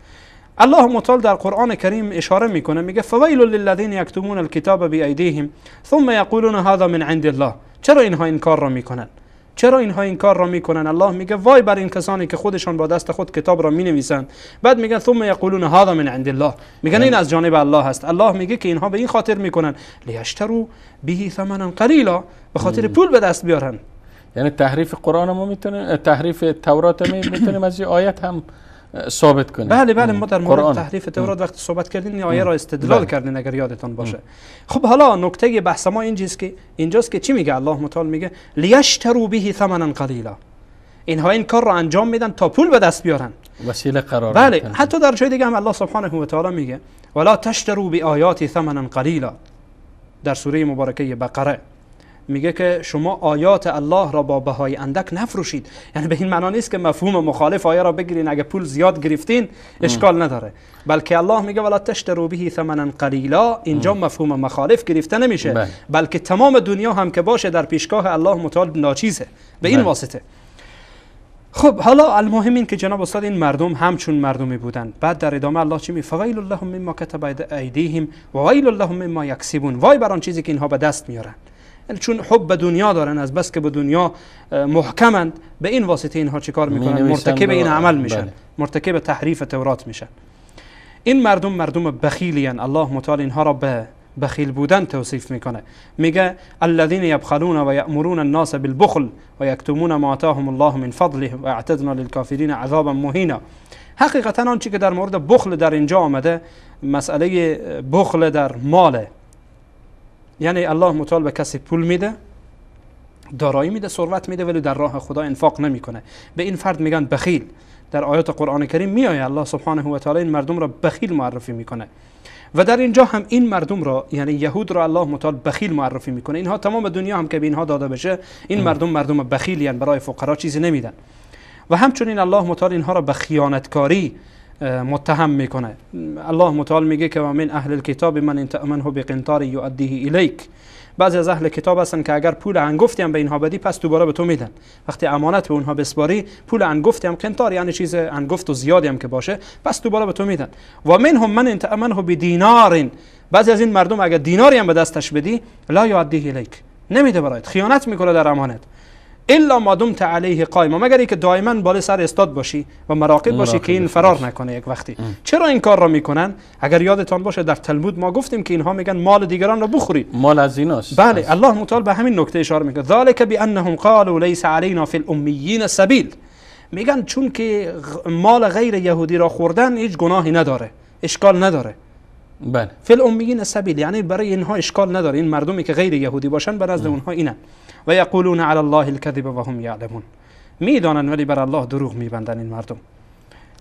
الله متعال در قرآن کریم اشاره میکنه، میگه فویل للذین یکتمون الکتاب بایدیهم ثم یقولون هذا من عند الله. چرا اینها این کار را میکنن؟ چرا اینها این کار را میکنن؟ الله میگه وای بر این کسانی که خودشان با دست خود کتاب را مینویسند، بعد میگن ثم یقولون هذا من عند الله، میگن این از جانب الله هست. الله میگه که اینها به این خاطر میکنن لیشتروا به ثمنا قلیلا، به خاطر پول به دست بیارن. یعنی تحریف قرآن ما میتونه، تحریف تورات میتونیم از این آیت هم ثابت کنیم. بله ما در مورد تحریف تورات وقتی صحبت کردیم این آیه را استدلال کردین اگر یادتان باشه. خب حالا نکته بحث ما اینجاست که چی میگه الله متعال؟ میگه لیشتروا به ثمنا قلیلا. اینها این کار را انجام میدن تا پول به دست بیارن، وسیله قرار بله میدن. حتی در جای دیگه هم الله سبحانه و تعالی میگه ولا تشتروا بآیاتی ثمنا قلیلا. در سوره مبارکه بقره میگه که شما آیات الله را با بهای اندک نفروشید. یعنی به این معنا نیست که مفهوم مخالف آیه را بگیرین، اگه پول زیاد گرفتین اشکال نداره، بلکه الله میگه ولا تشتروا به ثمنا قلیلا. اینجا مفهوم مخالف گرفته نمیشه، بلکه تمام دنیا هم که باشه در پیشگاه الله متعال ناچیزه به این واسطه. خب حالا المهم این که جناب استاد این مردم همچون مردمی بودن. بعد در ادامه الله چی میگه؟ فویل لهم مما کتب ایدیهم و ویل لهم مما یکسبون. وای بر آن چیزی که اینها به دست میارن. چون حب دنیا دارن، از بس که به دنیا محکمند، به این واسطه اینها چیکار میکنن؟ مرتکب این عمل میشن، مرتکب تحریف تورات میشن. این مردم بخیلی ان. الله متعال اینها را به بخیل بودن توصیف میکنه. میگه الذين يبخلون ويأمرون الناس بالبخل ويكتمون ما آتاهم الله من فضله واعتدنا للكافرين عذابا مهینا. حقیقتا آنچه که در مورد بخل در اینجا آمده، مسئله بخل در ماله. یعنی الله متعال به کسی پول میده، دارایی میده، ثروت میده، ولی در راه خدا انفاق نمیکنه. به این فرد میگن بخیل. در آیات قرآن کریم میآید الله سبحانه و تعالی این مردم را بخیل معرفی میکنه. و در اینجا هم این مردم را، یعنی یهود را، الله متعال بخیل معرفی میکنه. اینها تمام دنیا هم که به اینها داده بشه، این مردم بخیلی ان، برای فقرا چیزی نمیدن. و همچنین الله متعال اینها را به خیانتکاری متهم میکنه. الله متعال میگه که من اهل الكتاب من ان تأمنه بقنطار يؤديه الیک. بعضی از اهل کتاب هستن که اگر پول انگفتی هم به اینها بدی پس دوباره به تو میدن. وقتی امانت به اونها بسپاری، پول انگفتی هم قنطار یعنی چیز انگفت و زیادی هم که باشه پس دوباره به تو میدن. و منهم من ان تأمنه بدینار، بعضی از این مردم اگر دیناری هم به دستش بدی لا یعدیه الیک، نمیده برایت، خیانت میکنه در امانت. الا ما دمت علیه قائما، مگر اینکه دائما بالا سر استاد باشی و مراقب باشی که این فرار نکنه یک وقتی. چرا این کار را میکنن؟ اگر یادتان باشه در تلمود ما گفتیم که اینها میگن مال دیگران را بخورید، مال از ایناست. بله، الله متعال به همین نکته اشاره میکنه، ذالک بانهم قالوا لیس علینا فی الامیین سبیل، میگن چون که مال غیر یهودی را خوردن هیچ گناهی نداره، اشکال نداره. بله، فی الامیین سبیل یعنی برای اینها اشکال نداره، این مردمی که غیر یهودی باشن بر نزد اونها اینن. و یقولون علی الله الکذب و هم یعلمون، میدانن ولی بر الله دروغ میبندن این مردم.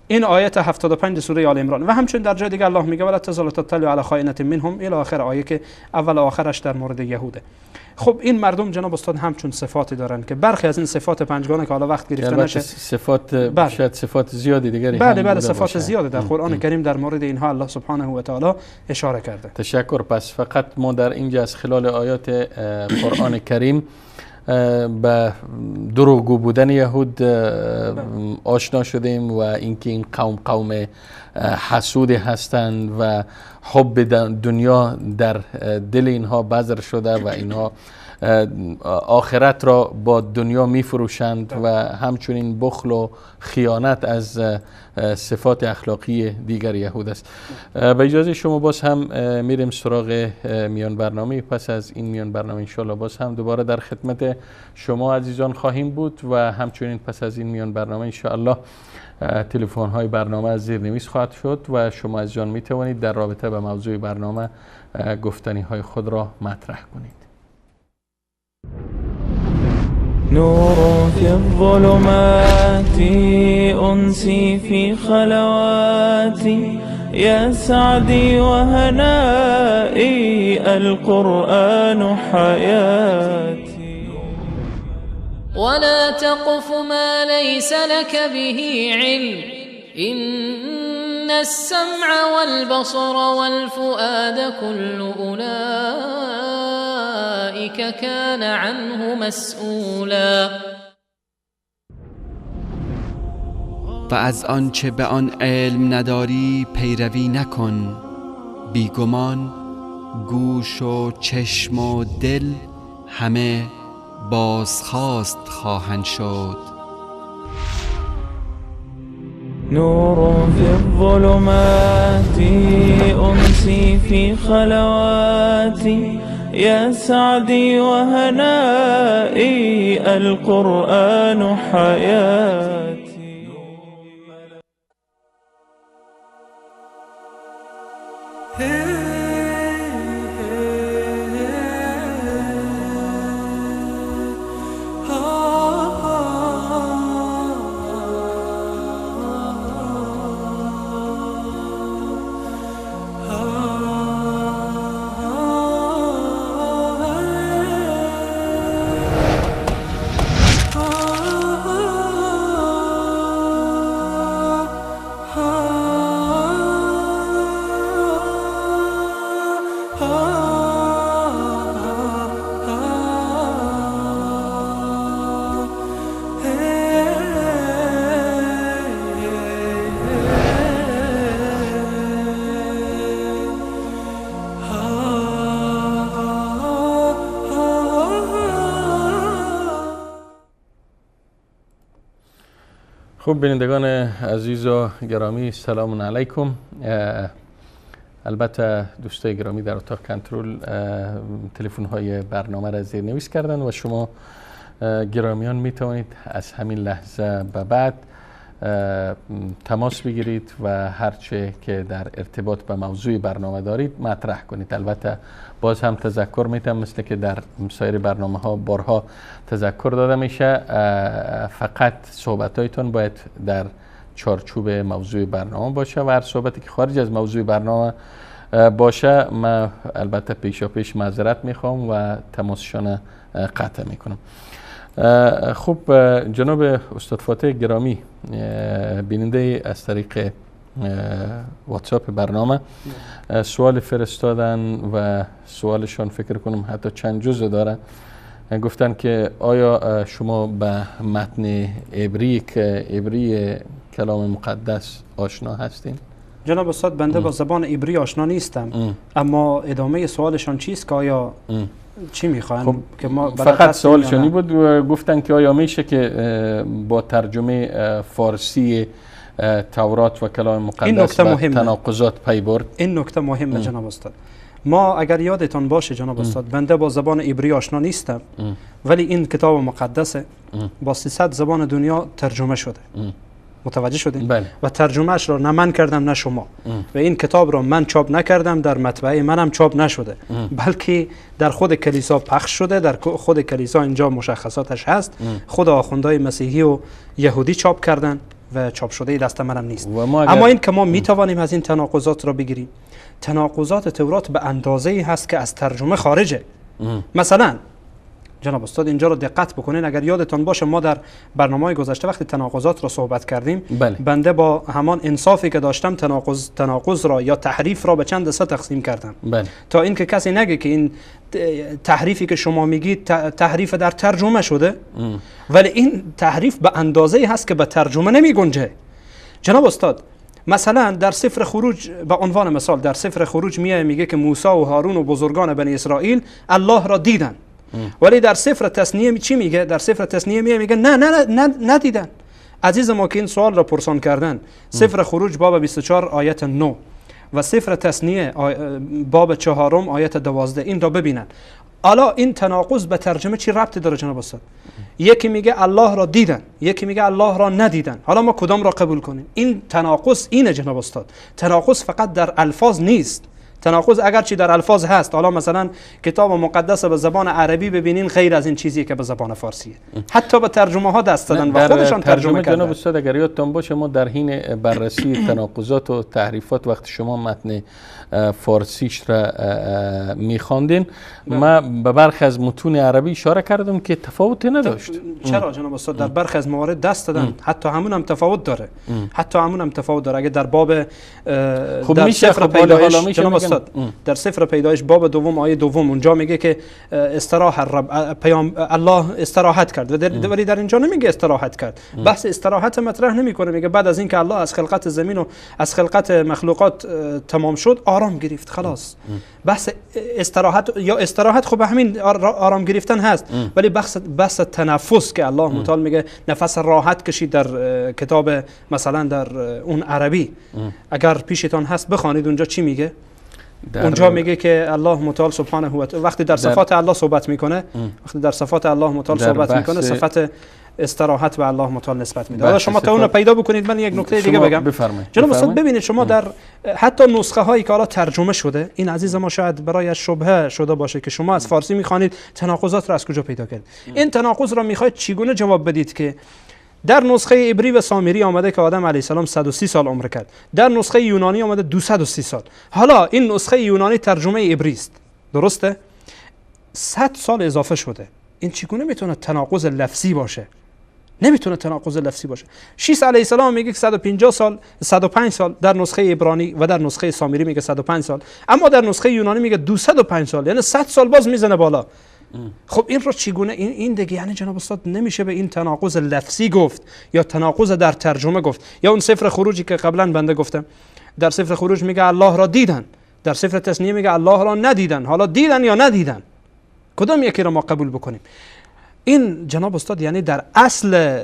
این آیت 75 سوره آل عمران. و همچنین در جای دیگه الله میگه ولا تزال تطلع علی خائنة منهم الی آخر آیه که اول آخرش در مورد یهوده. خب این مردم جناب استاد همچون صفاتی دارن که برخی از این صفات پنجگانه که حالا وقت گرفته نشه، صفات شاید صفات زیادی دیگری بله صفات زیاده در قرآن کریم در مورد اینها الله سبحانه و تعالی اشاره کرده. تشکر. پس فقط ما در اینجا از خلال آیات قرآن کریم به دروغگو بودن یهود آشنا شدیم و اینکه این قوم حسود هستند و حب دنیا در دل اینها بذر شده و اینها آخرت را با دنیا می فروشند و همچنین بخل و خیانت از صفات اخلاقی دیگر یهود است. به اجازه شما باز هم میریم سراغ میان برنامه. پس از این میان برنامه انشالله باز هم دوباره در خدمت شما عزیزان خواهیم بود و همچنین پس از این میان برنامه انشالله تلفن های برنامه از زیرنویس خواهد شد و شما عزیزان می توانید در رابطه با موضوع برنامه گفتنی های خود را مطرح کنید. نور في الظلمات أنسي في خلواتي يا سعدي وهنائي القرآن حياتي ولا تقف ما ليس لك به علم إن السمع والبصر والفؤاد كل أولئك كان عنه مسئولا. و از آنچه به آن علم نداری پیروی نکن، بیگمان گوش و چشم و دل همه بازخواست خواهند شد. نور في الظلمات أنسي في خلواتي يا سعدي وهنائي القرآن حياتي. خب بینندگان عزیز و گرامی سلام علیکم. البته دوستای گرامی در اتاق کنترل تلفن های برنامه را زیرنویس کردن و شما گرامیان می توانید از همین لحظه به بعد تماس بگیرید و هرچه که در ارتباط به موضوع برنامه دارید مطرح کنید. البته باز هم تذکر میتونم مثل که در سایر برنامه ها بارها تذکر داده میشه، فقط صحبت هایتون باید در چارچوب موضوع برنامه باشه و هر صحبتی که خارج از موضوع برنامه باشه من البته پیشا پیش معذرت میخوام و تماسشان قطع میکنم. خب جناب استاد فاتح گرامی، بیننده از طریق واتساپ برنامه سوال فرستادن و سوالشان فکر کنم حتی چند جزء داره. گفتن که آیا شما به متن عبری کلام مقدس آشنا هستین؟ جناب استاد بنده با زبان عبری آشنا نیستم، اما ادامه سوالشان چیست که آیا چی میخوان؟ خب که ما فقط سوالشانی بود و گفتن که آیا میشه که با ترجمه فارسی تورات و کلام مقدس و تناقضات پی برد؟ این نکته مهمه جناب استاد. ما اگر یادتان باشه جناب استاد بنده با زبان عبری آشنا نیستم، ولی این کتاب مقدس با 300 زبان دنیا ترجمه شده. متوجه شدین؟ بله. و ترجمهش را نه من کردم نه شما. و این کتاب را من چاپ نکردم، در مطبعه منم چاپ نشده، بلکه در خود کلیسا پخش شده، در خود کلیسا اینجا مشخصاتش هست. خود آخوندهای مسیحی و یهودی چاپ کردن و چاپ شده دست منم نیست. اما این که ما میتوانیم از این تناقضات را بگیریم. تناقضات تورات به اندازه‌ای هست که از ترجمه خارجه. مثلا جناب استاد اینجا رو دقت بکنین، اگر یادتان باشه ما در برنامه گذشته وقتی تناقضات را صحبت کردیم، بنده با همان انصافی که داشتم تناقض را یا تحریف را به چند دسته تقسیم کردم. تا اینکه کسی نگه که این تحریفی که شما میگید تحریف در ترجمه شده، ولی این تحریف به اندازه‌ای هست که به ترجمه نمی گنجه. جناب استاد مثلا در سفر خروج به عنوان مثال در سفر خروج میگه که موسی و هارون و بزرگان بنی اسرائیل الله را دیدن، ولی در سفر تثنیه چی میگه؟ در سفر تثنیه میگه نه ندیدن. عزیز ما که این سوال را پرسان کردن، سفر خروج باب 24 آیت 9 و سفر تثنیه باب 4 آیت 12 این را ببینن. حالا این تناقض به ترجمه چی ربطی داره جناب استاد؟ یکی میگه الله را دیدن، یکی میگه الله را ندیدن. حالا ما کدام را قبول کنیم؟ این تناقض اینه جناب استاد. تناقض فقط در الفاظ نیست. تناقض اگرچه در الفاظ هست، حالا مثلا کتاب مقدس به زبان عربی ببینین غیر از این چیزی که به زبان فارسیه. حتی به ترجمه ها دست دادن و خودشان ترجمه کردن. جناب استاد اگر یادتون باشه ما در حین بررسی تناقضات و تحریفات وقتی شما متن فارسیش را میخواندین، ما به برخی از متون عربی اشاره کردم که تفاوتی نداشت. چرا جناب استاد؟ در برخی از موارد دست دادن، حتی همون هم تفاوت داره. اگه در باب در سفر پیدایش جناب استاد در سفر پیدایش باب 2 آیه 2 اونجا میگه که الله استراحت کرد، ولی در اینجا نمیگه استراحت کرد. بحث استراحت مطرح نمیکنه، میگه بعد از اینکه الله از خلقت زمین و از خلقت مخلوقات تمام شد آرام گرفت، خلاص. بحث استراحت خب همین آرام گرفتن هست، ولی بحث تنفس که الله متعال میگه نفس راحت کشید در کتاب مثلا در اون عربی، اگر پیشتان هست بخوانید اونجا چی میگه؟ اونجا میگه که الله متعال سبحانه و تعالی وقتی در صفات الله صحبت میکنه، صفت استراحت به الله متعال نسبت میده. حالا شما تا اون پیدا بکنید، من یک نکته دیگه بگم. جناب استاد ببینید شما در حتی نسخه هایی که حالا ترجمه شده، این عزیز ما شاید برای شبهه شده باشه که شما از فارسی میخوانید تناقضات را از کجا پیدا کردید. این تناقض را میخواید چگونه جواب بدید که در نسخه عبری و سامری آمده که آدم علیه السلام 130 سال عمر کرد، در نسخه یونانی آمده 230 سال. حالا این نسخه یونانی ترجمه عبری است، درسته؟ 100 سال اضافه شده. این چگونه میتونه تناقض لفظی باشه؟ نمیتونه تناقض لفظی باشه. شیس علیه السلام میگه 105 سال در نسخه عبرانی و در نسخه سامری میگه 105 سال، اما در نسخه یونانی میگه 205 سال، یعنی 100 سال باز میزنه بالا. خب این رو چگونه این دیگه یعنی جناب استاد نمیشه به این تناقض لفظی گفت یا تناقض در ترجمه گفت. یا اون سفر خروجی که قبلا بنده گفتم، در سفر خروج میگه الله را دیدن، در سفر تثنیه میگه الله را ندیدن. حالا دیدن یا ندیدن کدام یکی رو ما قبول بکنیم؟ این جناب استاد یعنی در اصل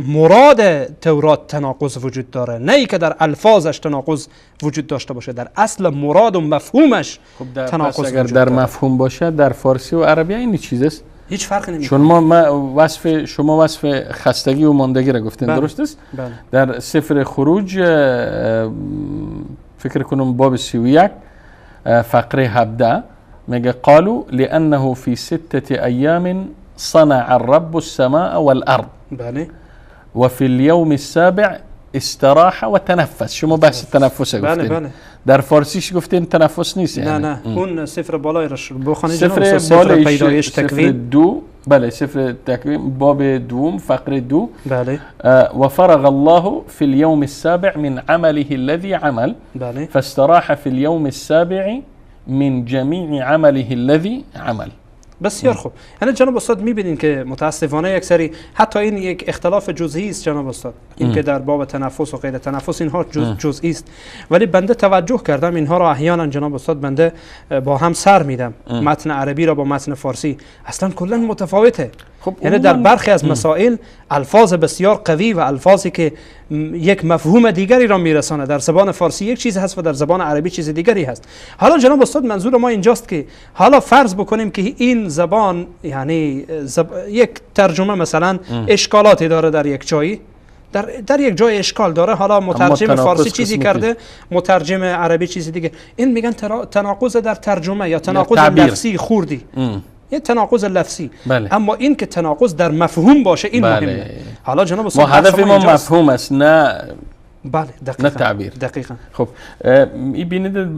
مراد تورات تناقض وجود داره، نه ای که در الفاظش تناقض وجود داشته باشه. در اصل مراد و مفهومش تناقض وجود داره. اگر در مفهوم باشه در فارسی و عربی این چیز است، هیچ فرقی نمیکنه. چون شما وصف خستگی و ماندگی را گفتین، درست است؟ در سفر خروج فکر کنم باب 31 فقره 17 میگه قالوا لانه في 6 ايام صنع الرب السماء والارض بله وفي اليوم السابع استراح و تنفس. شما بحث تنفس گفتین. بله. در فارسیش گفتین تنفس نیست یعنی. نه اون سفر بالای رو بخونید. سفر پیدایش تکوین 2 بله سفر تکوین باب دوم فقره 2 بله و فرغ الله في اليوم السابع من عمله الذي عمل بله فاستراح في اليوم السابع من جميع عمله الذي عمل. بسیار خوب. یعنی جناب استاد میبینین که متاسفانه یک سری حتی این یک اختلاف جزئی است جناب استاد، این که در باب تنفس و غیر تنفس اینها جزئی است، ولی بنده توجه کردم اینها را احیانا جناب استاد بنده با هم سر میدم، متن عربی را با متن فارسی اصلا کلا متفاوته. خب یعنی در برخی از مسائل الفاظ بسیار قوی و الفاظی که یک مفهوم دیگری را میرسانه در زبان فارسی یک چیز هست و در زبان عربی چیز دیگری هست. حالا جناب استاد منظور ما اینجاست که حالا فرض بکنیم که این زبان یعنی یک ترجمه مثلا اشکالاتی داره در یک جایی، در یک جای اشکال داره، حالا مترجم فارسی چیزی کرده، مترجم عربی چیزی دیگه، این میگن تناقض در ترجمه یا تناقض لفظی خوردی، یه تناقض لفظی. بله. اما این که تناقض در مفهوم باشه این مهمه. حالا جناب ما هدف ما مفهوم است نه بله دقیقاً. نه تعبیر. دقیقاً. خب ببینید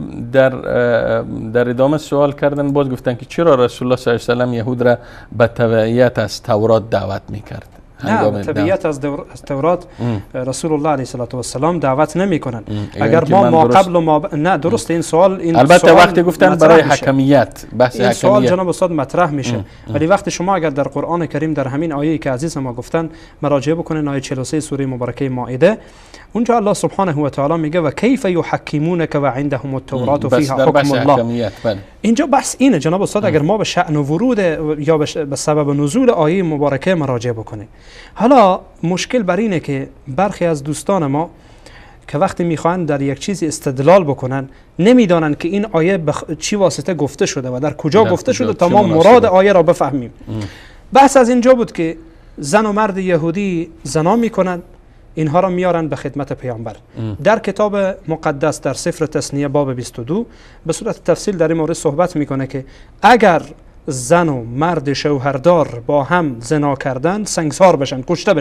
در ادامه سوال کردن باز گفتن که چرا رسول الله صلی الله علیه و آله یهود را به تبعیت از تورات دعوت میکرد؟ نه تبعیت از تورات رسول الله علیه و السلام دعوت نمیکنن. اگر ما قبل و ما نه درست این سوال این البته سوال وقتی گفتن برای حکمیت بحث این حکمیت سوال جناب استاد مطرح میشه، ولی وقتی شما اگر در قرآن کریم در همین آیه که عزیز ما گفتن مراجعه بکنین، آیه 43 سوره مبارکه مائده، اونجا الله سبحانه و تعالی میگه و کیف یحکمونک و عندهم التوراة فیها حکم الله. اینجا بحث اینه جناب استاد اگر ما به شأن ورود یا به سبب نزول آیه مبارکه مراجعه بکنیم. حالا مشکل بر اینه که برخی از دوستان ما که وقتی میخوان در یک چیزی استدلال بکنن نمیدانن که این آیه چی واسطه گفته شده و در کجا گفته شده تا ما مراد آیه را بفهمیم. بحث از اینجا بود که زن و مرد یهودی زنا میکنن، اینها را میارن به خدمت پیامبر. در کتاب مقدس در سفر تثنیه باب 22 به صورت تفصیل در این مورد صحبت میکنه که اگر زن و مرد شوهردار با هم زنا کردن سنگسار بشن، کشته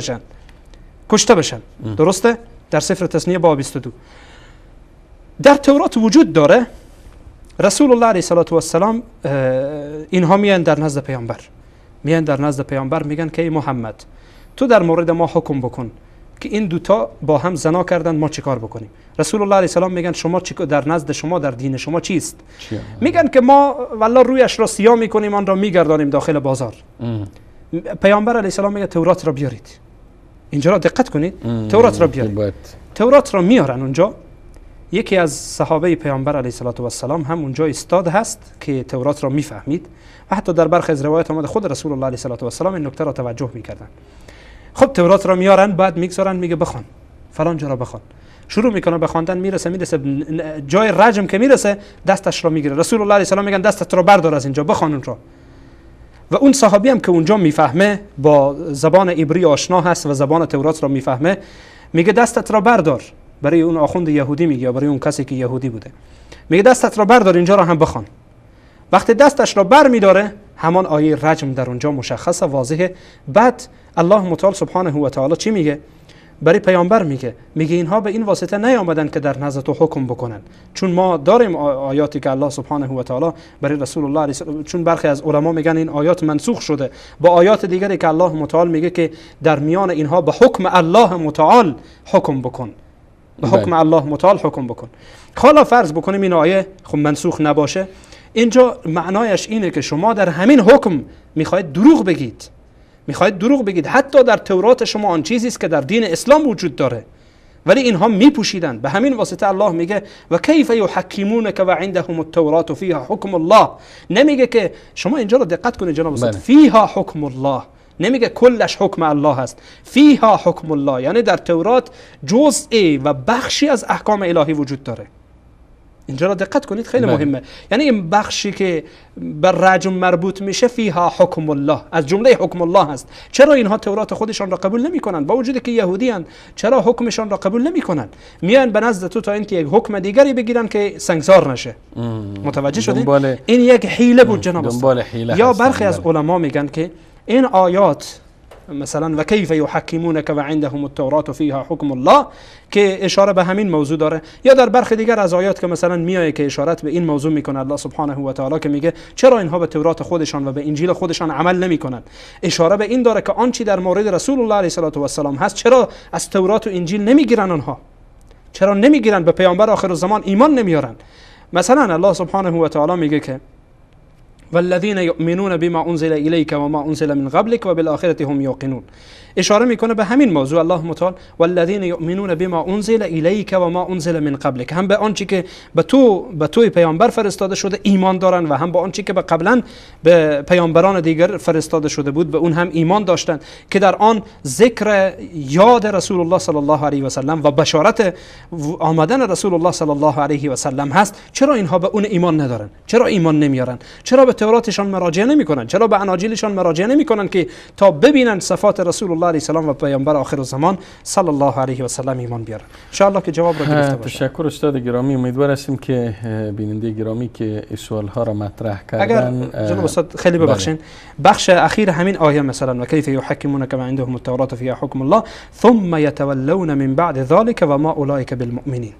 بشن. درسته؟ در سفر تثنیه باب 22 در تورات وجود داره. رسول الله علیه و السلام اینها میان در نزد پیامبر میگن که ای محمد تو در مورد ما حکم بکن که این دوتا با هم زنا کردن، ما چیکار بکنیم؟ رسول الله علیه السلام میگن شما در نزد شما در دین شما چیست؟ میگن که ما والله رویش را سیاه میکنیم، آن را میگردانیم داخل بازار. پیامبر علیه السلام میگه تورات را بیارید. اینجا را دقت کنید، تورات را بیارید. تورات را میارن اونجا. یکی از صحابه پیامبر علیه السلام هم اونجا استاد هست که تورات را میفهمید و حتی در برخی از روایات آمده خود رسول الله علیه السلام این نکته را توجه میکردن. خب تورات را میارن، بعد میگذارن، میگه بخوان فلان جا را بخوان. شروع میکنه به خواندن، میرسه جای رجم که میرسه دستش را میگیره. رسول الله علیه السلام میگن دستت را بردار از اینجا، بخوان اون را. و اون صحابی هم که اونجا میفهمه، با زبان عبری آشنا هست و زبان تورات را میفهمه، میگه دستت را بردار. برای اون آخوند یهودی میگه، برای اون کسی که یهودی بوده، میگه دستت را بردار اینجا را هم بخوان. وقتی دستش را بر میداره همان آیه رجم در اونجا مشخصه، واضحه. بعد الله متعال سبحانه و تعالی چی میگه؟ برای پیامبر میگه اینها به این واسطه نیامدن که در نزد تو حکم بکنن، چون ما داریم آیاتی که الله سبحانه و تعالی برای رسول الله علیه السلام، چون برخی از علما میگن این آیات منسوخ شده با آیات دیگری که الله متعال میگه که در میان اینها به حکم الله متعال حکم بکن، به حکم الله متعال حکم بکن. حالا فرض بکنیم این آیه خب منسوخ نباشه، اینجا معنایش اینه که شما در همین حکم میخواید دروغ بگید. حتی در تورات شما آن چیزی است که در دین اسلام وجود داره، ولی اینها میپوشیدن. به همین واسطه الله میگه و کیف یحکمونک و عندهم التوراة فیها حکم الله. نمیگه که شما اینجا رو دقت کنید جناب استاد، فیها حکم الله، نمیگه کلش حکم الله هست، فیها حکم الله، یعنی در تورات جزئی و بخشی از احکام الهی وجود داره. اینجا را دقت کنید، خیلی مهمه. یعنی این بخشی که بر رجم مربوط میشه فیها حکم الله، از جمله حکم الله هست. چرا اینها تورات خودشان را قبول نمیکنن؟ با وجودی که یهودی اند، چرا حکمشان را قبول نمیکنن؟ میان به نزد تو تا اینکه یک حکم دیگری بگیرن که سنگسار نشه. متوجه شدین؟ این یک حیله بود جناب استاد. یا برخی از علما میگن که این آیات مثلا و کیف یحکمونک و عندهم التوراة فیها حکم الله که اشاره به همین موضوع داره، یا در برخی دیگر از آیات که مثلا میایه که اشارت به این موضوع میکنه الله سبحانه و تعالی که میگه چرا اینها به تورات خودشان و به انجیل خودشان عمل نمیکنن، اشاره به این داره که آنچه در مورد رسول الله علیه السلام هست چرا از تورات و انجیل نمیگیرن، آنها چرا نمیگیرن، به پیامبر آخر الزمان ایمان نمیارن. مثلا الله سبحانه و تعالی میگه که والذین یؤمنون بما انزل الیک و ما انزل من قبلک و بالآخرة هم یوقنون، اشاره میکنه به همین موضوع الله متعال والذین یؤمنون بما انزل الیک و ما انزل من قبلک، هم به آنچه که به توی پیامبر فرستاده شده ایمان دارن و هم به آنچه که به قبلا به پیامبران دیگر فرستاده شده بود به اون هم ایمان داشتن که در آن ذکر یاد رسول الله صلی الله علیه و سلم و بشارت آمدن رسول الله صلی الله علیه و سلم هست. چرا اینها به اون ایمان ندارن؟ چرا ایمان نمیارن؟ چرا به توراتشان مراجعه نمیکنن؟ چرا به اناجیلشان مراجعه نمیکنن که تا ببینن صفات رسول الله علیه السلام و پیامبر آخر الزمان صلی الله علیه و سلم ایمان بیارن؟ ان شاء الله که جواب را گرفته باشید. تشکر استاد گرامی. امیدوار هستیم که بیننده گرامی که این سوال ها را مطرح کردن، اگر جناب استاد خیلی ببخشید بخش اخیر همین آیه مثلا و کیف یحکمونک و عندهم التوراة فیها حکم الله ثم یتولون من بعد ذلك و ما اولئک بالمؤمنین،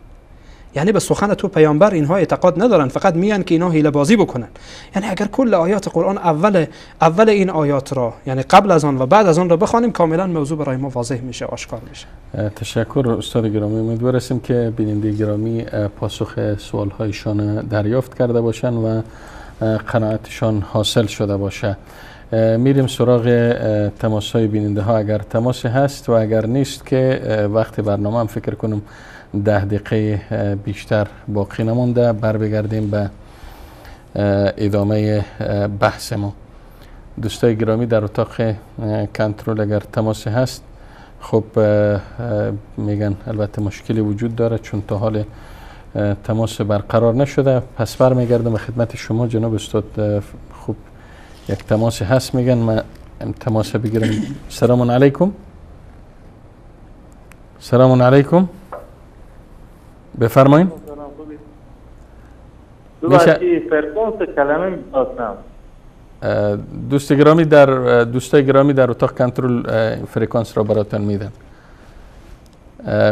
یعنی به سخن تو پیامبر اینها اعتقاد ندارن، فقط میان که اینها حیله بازی بکنن. یعنی اگر کل آیات قرآن اول این آیات را یعنی قبل از آن و بعد از آن را بخوانیم کاملا موضوع برای ما واضح میشه، آشکار میشه. تشکر استاد گرامی. امیدوار هستیم که بیننده گرامی پاسخ سوال هایشان دریافت کرده باشن و قناعتشان حاصل شده باشه. میریم سراغ تماس های بیننده ها، اگر تماسی هست و اگر نیست که وقت برنامه هم فکر کنم 10 دقیقه بیشتر باقی نمونده، بر بگردیم به ادامه بحث ما. دوستای گرامی در اتاق کنترل اگر تماسی هست، خب میگن البته مشکلی وجود داره چون تا حال تماس برقرار نشده، پس برمیگردم به خدمت شما جناب استاد. خب یک تماسی هست، میگن من تماس بگیرم. سلام علیکم. سلام علیکم، بفرمایید. دوستای گرامی در اتاق کنترل فرکانس را براتون میدم.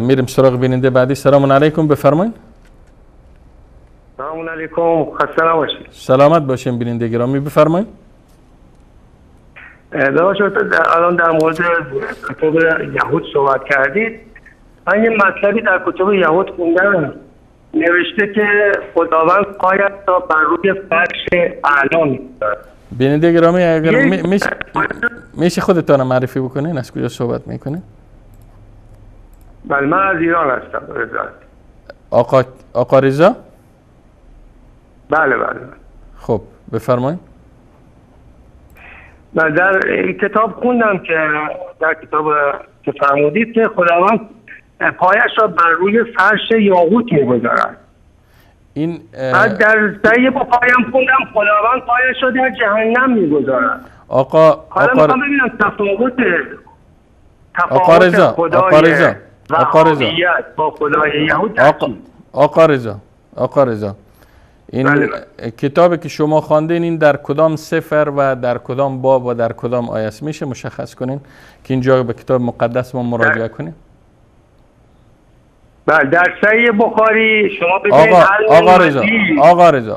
میریم سراغ بیننده بعدی. سلام علیکم، بفرمایید. سلام علیکم، خسته نباشید. سلامت باشین بیننده گرامی، بفرمایید. الان در مورد کتاب یهود صحبت کردید. من یه مطلبی در کتاب یهود خوندم، نوشته که خداوند پایت را بر روی فرش اعلا می‌گذارد. بیننده گرامی اگر میشه خودتان معرفی بکنین، از کجا صحبت میکنین؟ بله، من از ایران هستم. آقا رضا؟ بله. خب بفرمایید. من در کتاب خوندم که در کتاب که فرمودید که خداوند پایش را بر روی فرش یاقوت می‌گذارد. این بعد در سعی با پایم خوندم خداوند پایش را در جهنم می‌گذارد. حالا می‌خوام ببینم تفاوت با خدای یهود. آقا رضا این کتابی که شما خواندین این در کدام سفر و در کدام باب و در کدام آیه است؟ میشه مشخص کنین که اینجا به کتاب مقدس ما مراجعه کنیم؟ بله، در صحیح بخاری شما ببینید.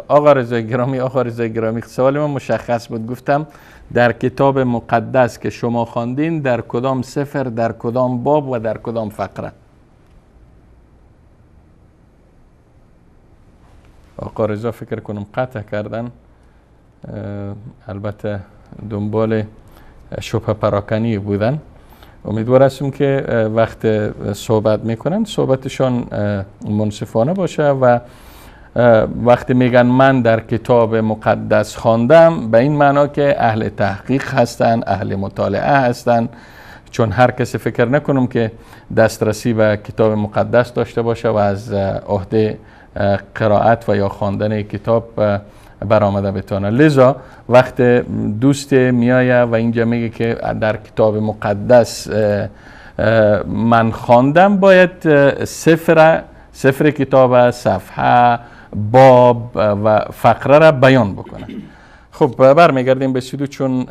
آقا رضا گرامی سوال من مشخص بود. گفتم در کتاب مقدس که شما خواندین در کدام سفر، در کدام باب و در کدام فقره؟ آقا رضا فکر کنم قطع کردن، البته دنبال شبه پراکنی بودن. امیدوار هستم که وقت صحبت میکنن صحبتشان منصفانه باشه و وقتی میگن من در کتاب مقدس خواندم به این معنا که اهل تحقیق هستن، اهل مطالعه هستن، چون هر کسی فکر نکنم که دسترسی به کتاب مقدس داشته باشه و از عهده قرائت و یا خواندن کتاب برآمده بتونه. لذا وقت دوست میایه و اینجا میگه که در کتاب مقدس من خواندم، باید سفر کتاب، صفحه، باب و فقره را بیان بکنه. خب برمیگردیم به سیدو، چون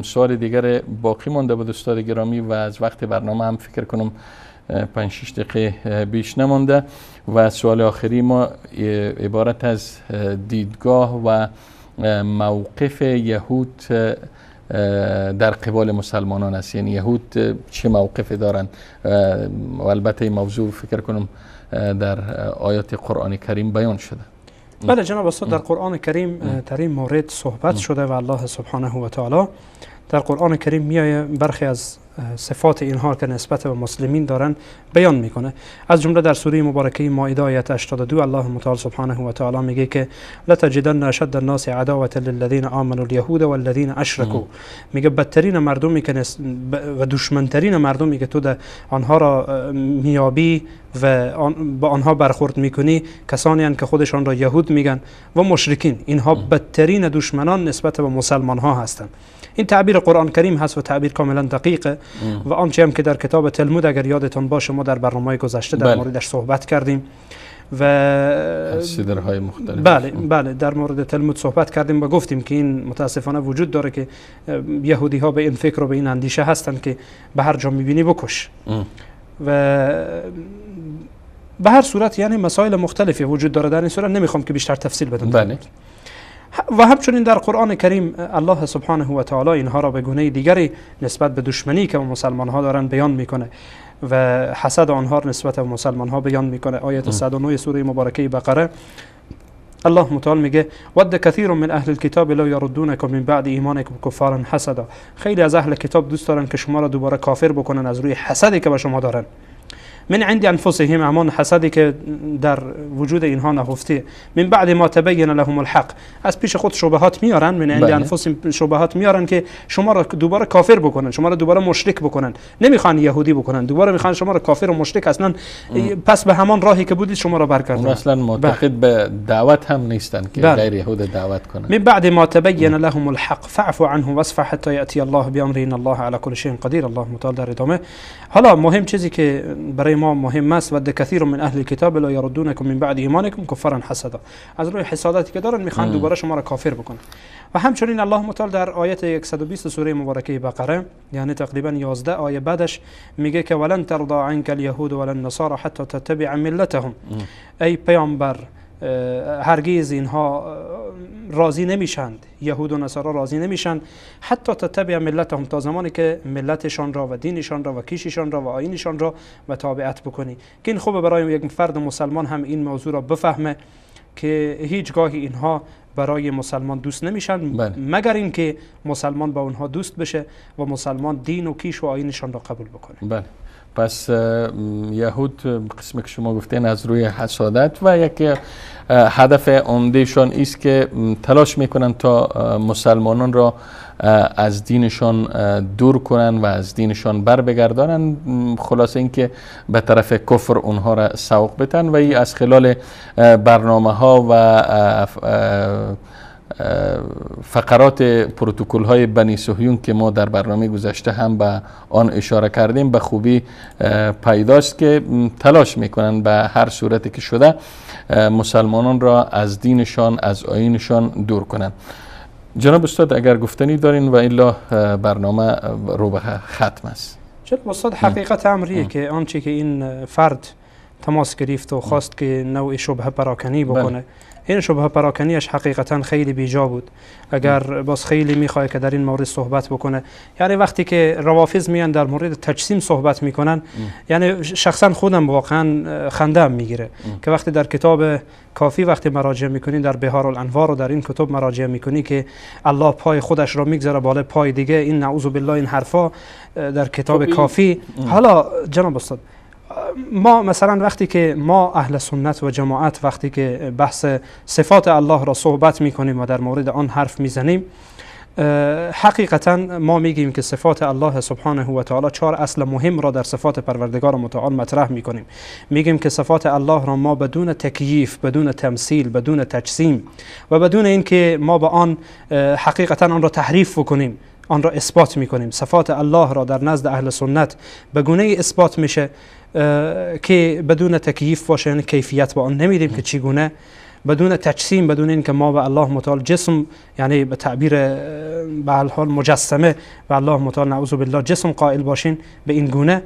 سوال دیگر باقی مونده بود استاد گرامی و از وقت برنامه هم فکر کنم 5-6 دقیقه بیش نمونده و سوال آخری ما عبارت از دیدگاه و موقف یهود در قبال مسلمانان است. یعنی یهود چه موقفی دارن و البته این موضوع فکر کنم در آیات قرآن کریم بیان شده. بله جناب استاد، در قرآن کریم در این مورد صحبت شده و الله سبحانه و تعالی در قرآن کریم میایه برخی از صفات اینها که نسبت به مسلمین دارن بیان میکنه. از جمله در سوره مبارکه مائده آیه 82 الله متعال سبحانه و تعالی میگه که لتجدن اشد الناس عداوة للذین آمنوا اليهود والذین اشركوا. میگه بدترین مردمی که و دشمنترین مردمی که تو آنها را میابی و با آنها برخورد میکنی کسانی هستند که خودشان را یهود میگن و مشرکین. اینها بدترین دشمنان نسبت به مسلمان ها هستند. این تعبیر قرآن کریم هست و تعبیر کاملا دقیقه و آنچه هم که در کتاب تلمود اگر یادتان باشه ما در برنامه گذشته در موردش صحبت کردیم و سیدرهای مختلف. بله در مورد تلمود صحبت کردیم و گفتیم که این متاسفانه وجود داره که یهودی ها به این فکر و به این اندیشه هستند که به هر جا میبینی بکش و به هر صورت یعنی مسائل مختلفی وجود داره. در این صورت نمیخوام که بیشتر تفصیل بدم. بله. و همچنین در قرآن کریم الله سبحانه و تعالی اینها را به گونه دیگری نسبت به دشمنی که مسلمان ها دارن بیان میکنه و حسد آنها نسبت به مسلمان ها بیان میکنه. آیه 109 سوره مبارکه بقره الله متعال میگه ود کثیر من اهل الكتاب لو يردونكم من بعد ایمانکم کفارا حسدا. خیلی از اهل کتاب دوست دارن که شما را دوباره کافر بکنن از روی حسدی که به شما دارن. من عند انفسهم، همان حسدی که در وجود اینها نهفته. من بعد ما تبین لهم الحق، از پیش خود شبهات میارن. من عند انفسهم شبهات میارن که شما را دوباره کافر بکنن، شما را دوباره مشرک بکنن. نمیخوان یهودی بکنن، دوباره میخوان شما را کافر و مشرک اصلا پس به همان راهی که بودید شما را برگردونن. اصلا معتقد به دعوت هم نیستن که غیر یهود دعوت کنن. من بعد ما تبین لهم الحق فاعف عنهم واصفح حتى یاتی الله بامره ان الله على كل شيء قدیر. الله متعال در ادامه. حالا مهم چیزی که برای ما مهم است ود کثیر من اهل الكتاب لا يردونكم من بعد ایمانکم کفارا حسدا. از روی حسادتی که دارن میخوان دوباره شما را کافر بکنن. و همچنین الله متعال در آیه 120 سوره مبارکه بقره یعنی تقریبا 11 آیه بعدش میگه که ولن ترضى عنك اليهود ولا النصارى حتى تتبع ملتهم. ای پیامبر هرگز اینها راضی نمیشند، یهود و نصارا راضی نمیشند حتی تتبع ملتهم، تا زمانی که ملتشان را و دینشان را و کیششان را و آیینشان را و تابعت بکنی. که این خوبه برای یک فرد مسلمان هم این موضوع را بفهمه که هیچگاهی اینها برای مسلمان دوست نمیشن مگر اینکه مسلمان با اونها دوست بشه و مسلمان دین و کیش و آیینشان را قبول بکنه. بله. پس یهود قسمی که شما گفتین از روی حسادت و یک هدف عمدهشان است که تلاش میکنن تا مسلمانان را از دینشان دور کنن و از دینشان بر بگردانن، خلاصه اینکه به طرف کفر اونها را سوق بدن و این از خلال برنامه ها و فقرات پروتکل های بنی صهیون که ما در برنامه گذشته هم به آن اشاره کردیم به خوبی پیداست که تلاش میکنن به هر صورتی که شده مسلمانان را از دینشان از آیینشان دور کنن. جناب استاد اگر گفتنی دارین و الا برنامه رو به ختم است. جناب استاد حقیقت امریه که آنچه که این فرد تماس گرفت و خواست که نوع شبهه پراکنی بکنه این شبهه پراکنیش حقیقتا خیلی بیجا بود. اگر باز خیلی میخواد که در این مورد صحبت بکنه، یعنی وقتی که روافض میان در مورد تجسیم صحبت میکنن یعنی شخصا خودم واقعا خنده‌ام میگیره که وقتی در کتاب کافی وقتی مراجعه میکنین در بهار الانوار و در این کتب مراجعه میکنی که الله پای خودش را میگذاره بالای پای دیگه، این نعوذ بالله این حرفا در کتاب کافی. حالا جناب استاد ما مثلا وقتی که ما اهل سنت و جماعت وقتی که بحث صفات الله را صحبت میکنیم و در مورد آن حرف میزنیم، حقیقتا ما میگیم که صفات الله سبحانه و تعالی 4 اصل مهم را در صفات پروردگار متعال مطرح میکنیم. میگیم که صفات الله را ما بدون تکییف، بدون تمثیل، بدون تجسیم و بدون اینکه ما با آن حقیقتا آن را تحریف بکنیم آن را اثبات میکنیم. صفات الله را در نزد اهل سنت به گونه اثبات میشه که بدون تکییف باشه، یعنی کیفیت با آن نمیدیم که چگونه بدون تجسیم، بدون اینکه ما به الله متعال جسم، یعنی به تعبیر به هر حال مجسمه به الله متعال نعوذ بالله جسم قائل باشین به این گونه.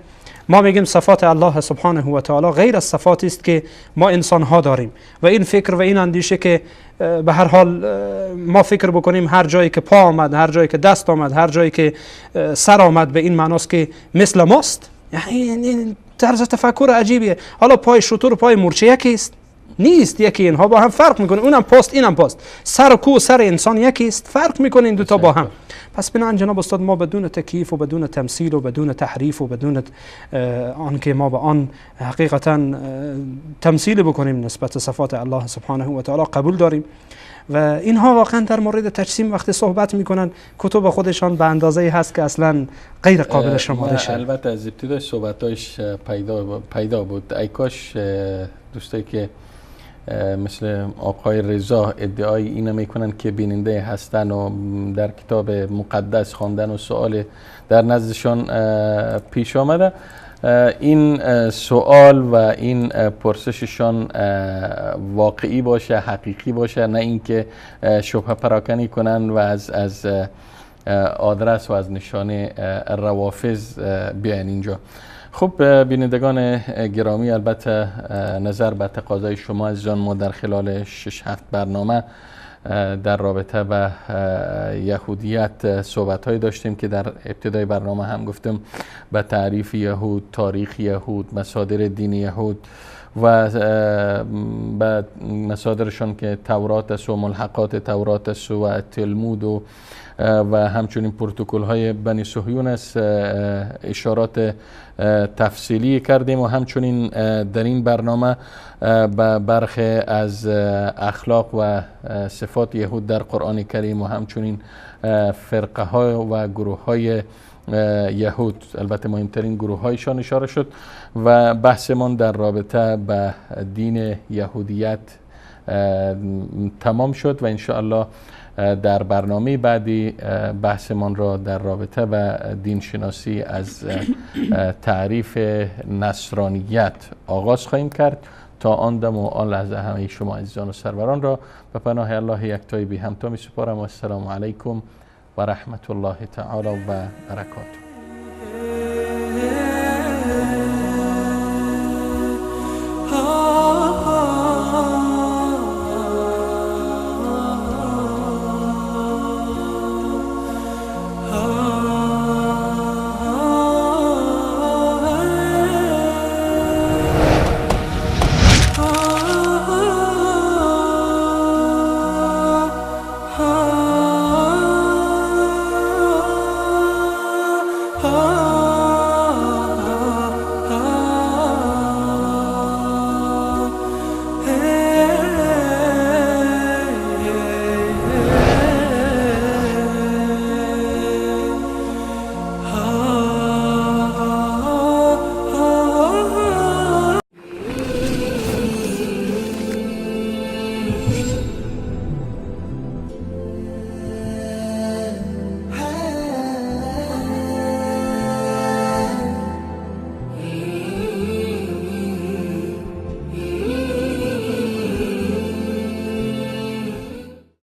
ما میگیم صفات الله سبحانه و تعالی غیر از صفاتی است که ما انسان ها داریم و این فکر و این اندیشه که به هر حال ما فکر بکنیم هر جایی که پا آمد، هر جایی که دست آمد، هر جایی که سر آمد به این معناست که مثل ماست. یعنی طرز تفکر عجیبیه. حالا پای شتر و پای مورچه یکی است؟ نیست، یکی. اینها با هم فرق میکنه، اونم پاست اینم پاست. سر و کو و سر انسان یکی است؟ فرق میکنه این دو تا با هم. پس بنابراین جناب استاد ما بدون تکییف و بدون تمثیل و بدون تحریف و بدون آن که ما به آن حقیقتا تمثیل بکنیم نسبت صفات الله سبحانه و تعالی قبول داریم. و اینها واقعا در مورد تجسیم وقتی صحبت میکنن کتب خودشان به اندازه‌ای هست که اصلا غیر قابل شمارشه. البته از ابتدای صحبتاش پیدا بود. ای کاش دوستایی که مثل آقای رضا ادعای اینو میکنن که بیننده هستن و در کتاب مقدس خواندن و سوال در نزدشان پیش آمده، این سوال و این پرسششان واقعی باشه، حقیقی باشه، نه اینکه شبهه پراکنی کنن و از آدرس و از نشانه روافض بیاین اینجا. خب بینندگان گرامی، البته نظر به تقاضای شما عزیزان ما در خلال 6-7 برنامه در رابطه به یهودیت صحبت‌هایی داشتیم که در ابتدای برنامه هم گفتم به تعریف یهود، تاریخ یهود، مصادر دین یهود و به مصادرشان که تورات است و ملحقات تورات است و تلمود و همچنین پروتکل های بنی صهیون است اشارات تفصیلی کردیم و همچنین در این برنامه به برخی از اخلاق و صفات یهود در قرآن کریم و همچنین فرقه ها و گروه های یهود، البته مهمترین گروه هایشان اشاره شد و بحثمان در رابطه به دین یهودیت تمام شد و انشاءالله در برنامه بعدی بحثمان را در رابطه به دین شناسی از تعریف نصرانیت آغاز خواهیم کرد. تا آن دم و آن لحظه همه شما عزیزان و سروران را به پناه الله یکتای بی همتا می سپارم و السلام علیکم و رحمت الله تعالی و برکاته.